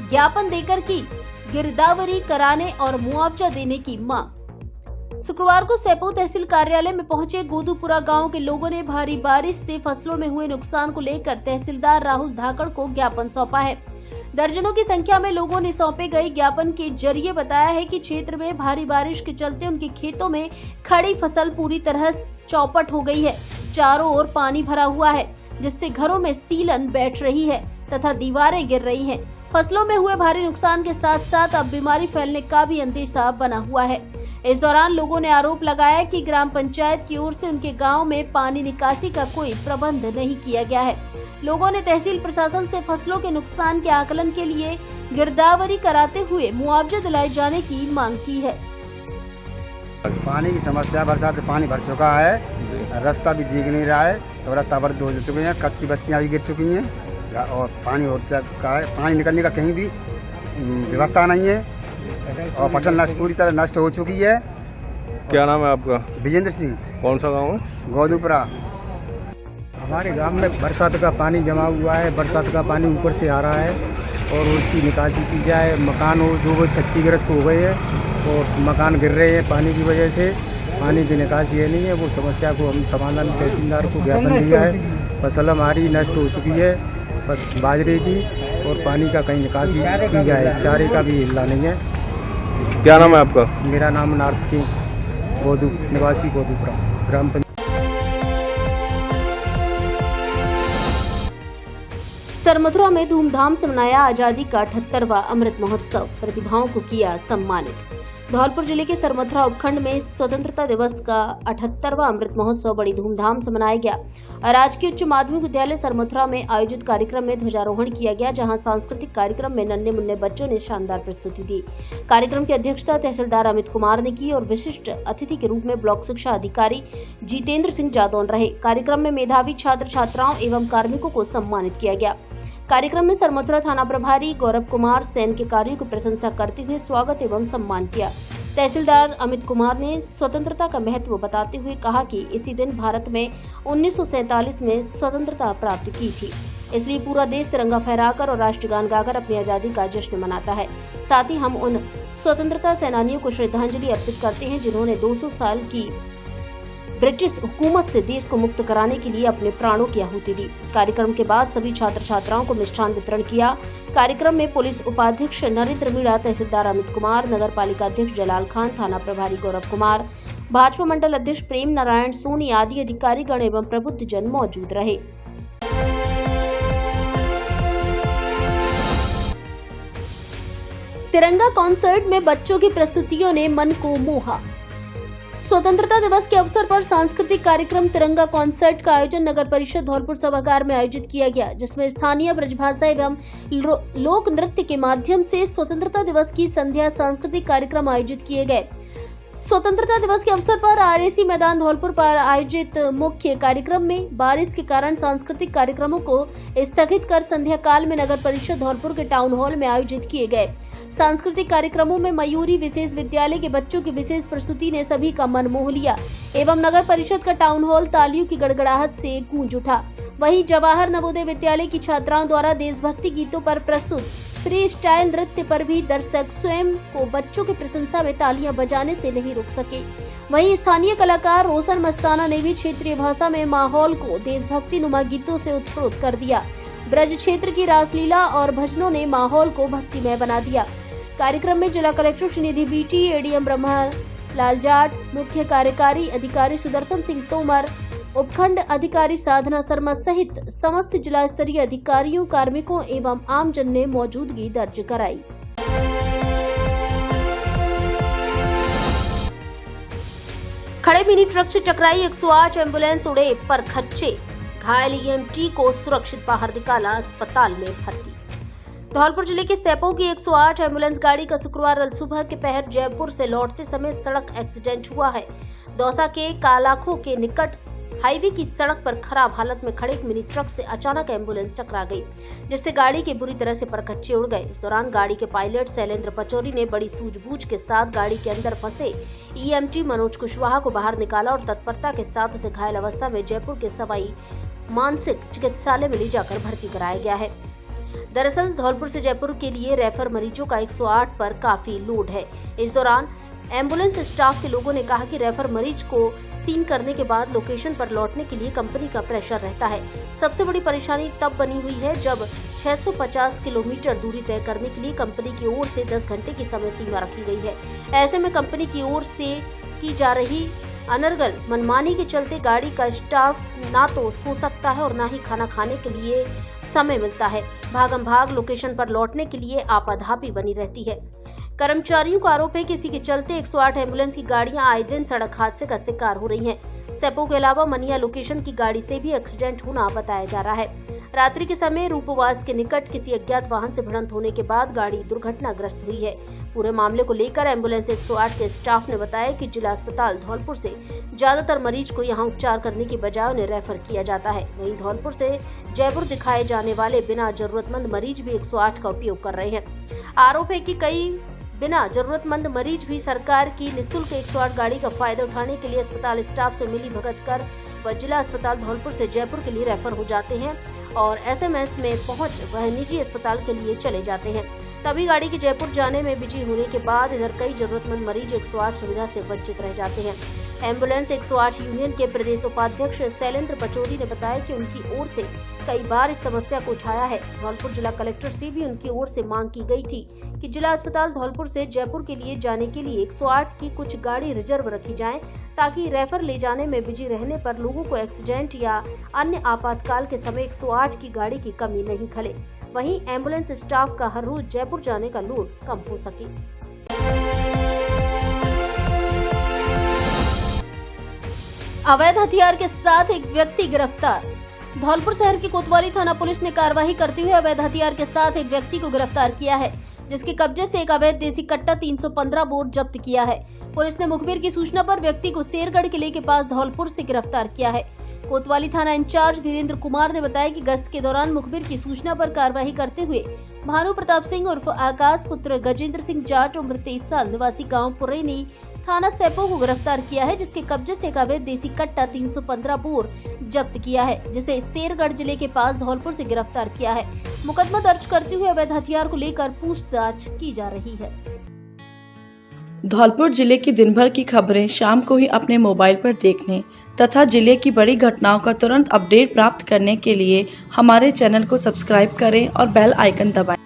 ज्ञापन देकर की गिरदावरी कराने और मुआवजा देने की मांग। शुक्रवार को सेपऊ तहसील कार्यालय में पहुंचे गोदूपुरा गांव के लोगों ने भारी बारिश से फसलों में हुए नुकसान को लेकर तहसीलदार राहुल धाकड़ को ज्ञापन सौंपा है। दर्जनों की संख्या में लोगों ने सौंपे गए ज्ञापन के जरिए बताया है कि क्षेत्र में भारी बारिश के चलते उनके खेतों में खड़ी फसल पूरी तरह चौपट हो गई है। चारों ओर पानी भरा हुआ है, जिससे घरों में सीलन बैठ रही है तथा दीवारें गिर रही हैं। फसलों में हुए भारी नुकसान के साथ साथ अब बीमारी फैलने का भी अंदेशा बना हुआ है। इस दौरान लोगों ने आरोप लगाया कि ग्राम पंचायत की ओर से उनके गांव में पानी निकासी का कोई प्रबंध नहीं किया गया है। लोगों ने तहसील प्रशासन से फसलों के नुकसान के आकलन के लिए गिरदावरी कराते हुए मुआवजा दिलाए जाने की मांग की है। पानी की समस्या, बरसात से पानी भर चुका है, रास्ता भी दिख नहीं रहा है, सब रास्ता अवरुद्ध हो चुके हैं, कच्ची बस्तियां भी गिर चुकी हैं और पानी हो चुका है। पानी निकलने का कहीं भी व्यवस्था नहीं है और फसल नष्ट, पूरी तरह नष्ट हो चुकी है। क्या नाम है आपका? विजेंद्र सिंह। कौन सा गाँव है? गोदूपुरा। हमारे गांव में बरसात का पानी जमा हुआ है, बरसात का पानी ऊपर से आ रहा है और उसकी निकासी की जाए। मकान हो जो वो क्षतिग्रस्त हो गए हैं और मकान गिर रहे हैं पानी की वजह से। पानी की निकासी है नहीं है, वो समस्या को हम समाधान तहसीलदार को ज्ञापन दिया है। फसल हमारी नष्ट हो चुकी है, बस बाजरे की, और पानी का कहीं निकासी की जाए। चारे का भी हिल्ला नहीं है। क्या नाम है आपका? मेरा नाम नारद सिंह, गोदू निवासी गोदूपुरा ग्राम पंचायत। सरमथुरा में धूमधाम से मनाया आजादी का 78वां अमृत महोत्सव, प्रतिभाओं को किया सम्मानित। धौलपुर जिले के सरमथुरा उपखंड में स्वतंत्रता दिवस का 78वां अमृत महोत्सव बड़ी धूमधाम से मनाया गया। राजकीय उच्च माध्यमिक विद्यालय सरमथुरा में आयोजित कार्यक्रम में ध्वजारोहण किया गया, जहां सांस्कृतिक कार्यक्रम में नन्हे मुन्ने बच्चों ने शानदार प्रस्तुति दी। कार्यक्रम की अध्यक्षता तहसीलदार अमित कुमार ने की और विशिष्ट अतिथि के रूप में ब्लॉक शिक्षा अधिकारी जितेंद्र सिंह जादौन रहे। कार्यक्रम में मेधावी छात्र छात्राओं एवं कार्मिकों को सम्मानित किया गया। कार्यक्रम में सरमथुरा थाना प्रभारी गौरव कुमार सेन के कार्यों की प्रशंसा करते हुए स्वागत एवं सम्मान किया। तहसीलदार अमित कुमार ने स्वतंत्रता का महत्व बताते हुए कहा कि इसी दिन भारत में 1947 में स्वतंत्रता प्राप्त की थी, इसलिए पूरा देश तिरंगा फहराकर और राष्ट्रगान गाकर अपनी आजादी का जश्न मनाता है। साथ ही हम उन स्वतंत्रता सेनानियों को श्रद्धांजलि अर्पित करते हैं जिन्होंने 200 साल की ब्रिटिश हुकूमत से देश को मुक्त कराने के लिए अपने प्राणों की आहुति दी। कार्यक्रम के बाद सभी छात्र छात्राओं को मिष्ठान वितरण किया। कार्यक्रम में पुलिस उपाध्यक्ष नरेंद्र मीणा, तहसीलदार अमित कुमार, नगर पालिका अध्यक्ष जलाल खान, थाना प्रभारी गौरव कुमार, भाजपा मंडल अध्यक्ष प्रेम नारायण सोनी आदि अधिकारीगण एवं प्रबुद्ध जन मौजूद रहे। तिरंगा कॉन्सर्ट में बच्चों की प्रस्तुतियों ने मन को मोहा। स्वतंत्रता दिवस के अवसर पर सांस्कृतिक कार्यक्रम तिरंगा कॉन्सर्ट का आयोजन नगर परिषद धौलपुर सभागार में आयोजित किया गया, जिसमें स्थानीय ब्रजभाषा एवं लोक नृत्य के माध्यम से स्वतंत्रता दिवस की संध्या सांस्कृतिक कार्यक्रम आयोजित किए गए। स्वतंत्रता दिवस के अवसर पर आरएसी मैदान धौलपुर पर आयोजित मुख्य कार्यक्रम में बारिश के कारण सांस्कृतिक कार्यक्रमों को स्थगित कर संध्या काल में नगर परिषद धौलपुर के टाउन हॉल में आयोजित किए गए। सांस्कृतिक कार्यक्रमों में मयूरी विशेष विद्यालय के बच्चों की विशेष प्रस्तुति ने सभी का मन मोह लिया एवं नगर परिषद का टाउन हॉल तालियों की गड़गड़ाहट से गूंज उठा। वहीं जवाहर नवोदय विद्यालय की छात्राओं द्वारा देशभक्ति गीतों पर प्रस्तुत फ्री स्टाइल नृत्य पर भी दर्शक स्वयं को बच्चों की प्रशंसा में तालियां बजाने से नहीं रोक सके। वहीं स्थानीय कलाकार रोशन मस्ताना ने भी क्षेत्रीय भाषा में माहौल को देशभक्ति नुमा गीतों से उत्प्रोत कर दिया। ब्रज क्षेत्र की रासलीला और भजनों ने माहौल को भक्तिमय बना दिया। कार्यक्रम में जिला collector Shrinidhi BT, ADM Brahma Lal Jat, मुख्य कार्यकारी अधिकारी सुदर्शन सिंह तोमर, उपखंड अधिकारी साधना शर्मा सहित समस्त जिला स्तरीय अधिकारियों, कार्मिकों एवं आमजन ने मौजूदगी दर्ज कराई। खड़े मिनी ट्रक से टकराई 108 एम्बुलेंस, उड़े पर खच्चे, घायल ईएमटी को सुरक्षित बाहर निकाला, अस्पताल में भर्ती। धौलपुर जिले के सेपो की 108 एम्बुलेंस गाड़ी का शुक्रवार अलसुबह के पहर जयपुर से लौटते समय सड़क एक्सीडेंट हुआ है। दौसा के कालाखो के निकट हाईवे की सड़क पर खराब हालत में खड़े एक मिनी ट्रक से अचानक एम्बुलेंस टकरा गई, जिससे गाड़ी के बुरी तरह से परखच्चे उड़ गए। इस दौरान गाड़ी के पायलट शैलेंद्र पचौरी ने बड़ी सूझबूझ के साथ गाड़ी के अंदर फंसे ईएमटी मनोज कुशवाहा को बाहर निकाला और तत्परता के साथ उसे घायल अवस्था में जयपुर के सवाई मानसिक चिकित्सालय में ले जाकर भर्ती कराया गया है। दरअसल धौलपुर से जयपुर के लिए रेफर मरीजों का 108 पर काफी लोड है। इस दौरान एम्बुलेंस स्टाफ के लोगों ने कहा कि रेफर मरीज को सीन करने के बाद लोकेशन पर लौटने के लिए कंपनी का प्रेशर रहता है। सबसे बड़ी परेशानी तब बनी हुई है जब 650 किलोमीटर दूरी तय करने के लिए कंपनी की ओर से 10 घंटे की समय सीमा रखी गई है। ऐसे में कंपनी की ओर से की जा रही अनर्गल मनमानी के चलते गाड़ी का स्टाफ ना तो सो सकता है और ना ही खाना खाने के लिए समय मिलता है। भागम भाग लोकेशन पर लौटने के लिए आपाधापी बनी रहती है। कर्मचारियों का आरोप है कि इसी के चलते 108 एम्बुलेंस की गाड़ियां आए दिन सड़क हादसे का शिकार हो रही हैं। सेपो के अलावा मनिया लोकेशन की गाड़ी से भी एक्सीडेंट होना बताया जा रहा है। रात्रि के समय रूपवास के निकट किसी अज्ञात वाहन से भिड़ंत होने के बाद गाड़ी दुर्घटनाग्रस्त हुई है। पूरे मामले को लेकर एम्बुलेंस 108 के स्टाफ ने बताया कि जिला अस्पताल धौलपुर से ज्यादातर मरीज को यहां उपचार करने की बजाय उन्हें रेफर किया जाता है। वहीं धौलपुर से जयपुर दिखाए जाने वाले बिना जरूरतमंद मरीज भी 108 का उपयोग कर रहे हैं। आरोप है कि कई बिना जरूरतमंद मरीज भी सरकार की निःशुल्क 108 गाड़ी का फायदा उठाने के लिए अस्पताल स्टाफ से मिली भगत कर व जिला अस्पताल धौलपुर से जयपुर के लिए रेफर हो जाते हैं और एसएमएस में पहुंच वह निजी अस्पताल के लिए चले जाते हैं। तभी गाड़ी के जयपुर जाने में बिजी होने के बाद इधर कई जरूरतमंद मरीज 108 सुविधा से वंचित रह जाते हैं। एम्बुलेंस 108 यूनियन के प्रदेश उपाध्यक्ष शैलेंद्र पचौरी ने बताया कि उनकी ओर से कई बार इस समस्या को उठाया है। धौलपुर जिला कलेक्टर से भी उनकी ओर से मांग की गई थी कि जिला अस्पताल धौलपुर से जयपुर के लिए जाने के लिए 108 की कुछ गाड़ी रिजर्व रखी जाएं, ताकि रेफर ले जाने में बिजी रहने पर लोगों को एक्सीडेंट या अन्य आपातकाल के समय 108 की गाड़ी की कमी नहीं खले। वहीं एम्बुलेंस स्टाफ का हर रोज जयपुर जाने का लोड कम हो सके। अवैध हथियार के साथ एक व्यक्ति गिरफ्तार। धौलपुर शहर की कोतवाली थाना पुलिस ने कार्रवाई करते हुए अवैध हथियार के साथ एक व्यक्ति को गिरफ्तार किया है, जिसके कब्जे से एक अवैध देसी कट्टा 315 बोर जब्त किया है। पुलिस ने मुखबिर की सूचना पर व्यक्ति को शेरगढ़ किले के पास धौलपुर से गिरफ्तार किया है। कोतवाली थाना इंचार्ज वीरेंद्र कुमार ने बताया कि गश्त के दौरान मुखबिर की सूचना पर कार्रवाई करते हुए भानु प्रताप सिंह उर्फ आकाश पुत्र गजेंद्र सिंह जाट उम्र 23 साल निवासी गांव पुरैनी थाना सेपो को गिरफ्तार किया है, जिसके कब्जे से एक अवैध देसी कट्टा 315 बोर जब्त किया है, जिसे शेरगढ़ जिले के पास धौलपुर से गिरफ्तार किया है। मुकदमा दर्ज करते हुए अवैध हथियार को लेकर पूछताछ की जा रही है। धौलपुर जिले की दिन भर की खबरें शाम को ही अपने मोबाइल पर देखने तथा जिले की बड़ी घटनाओं का तुरंत अपडेट प्राप्त करने के लिए हमारे चैनल को सब्सक्राइब करें और बेल आइकन दबाएं।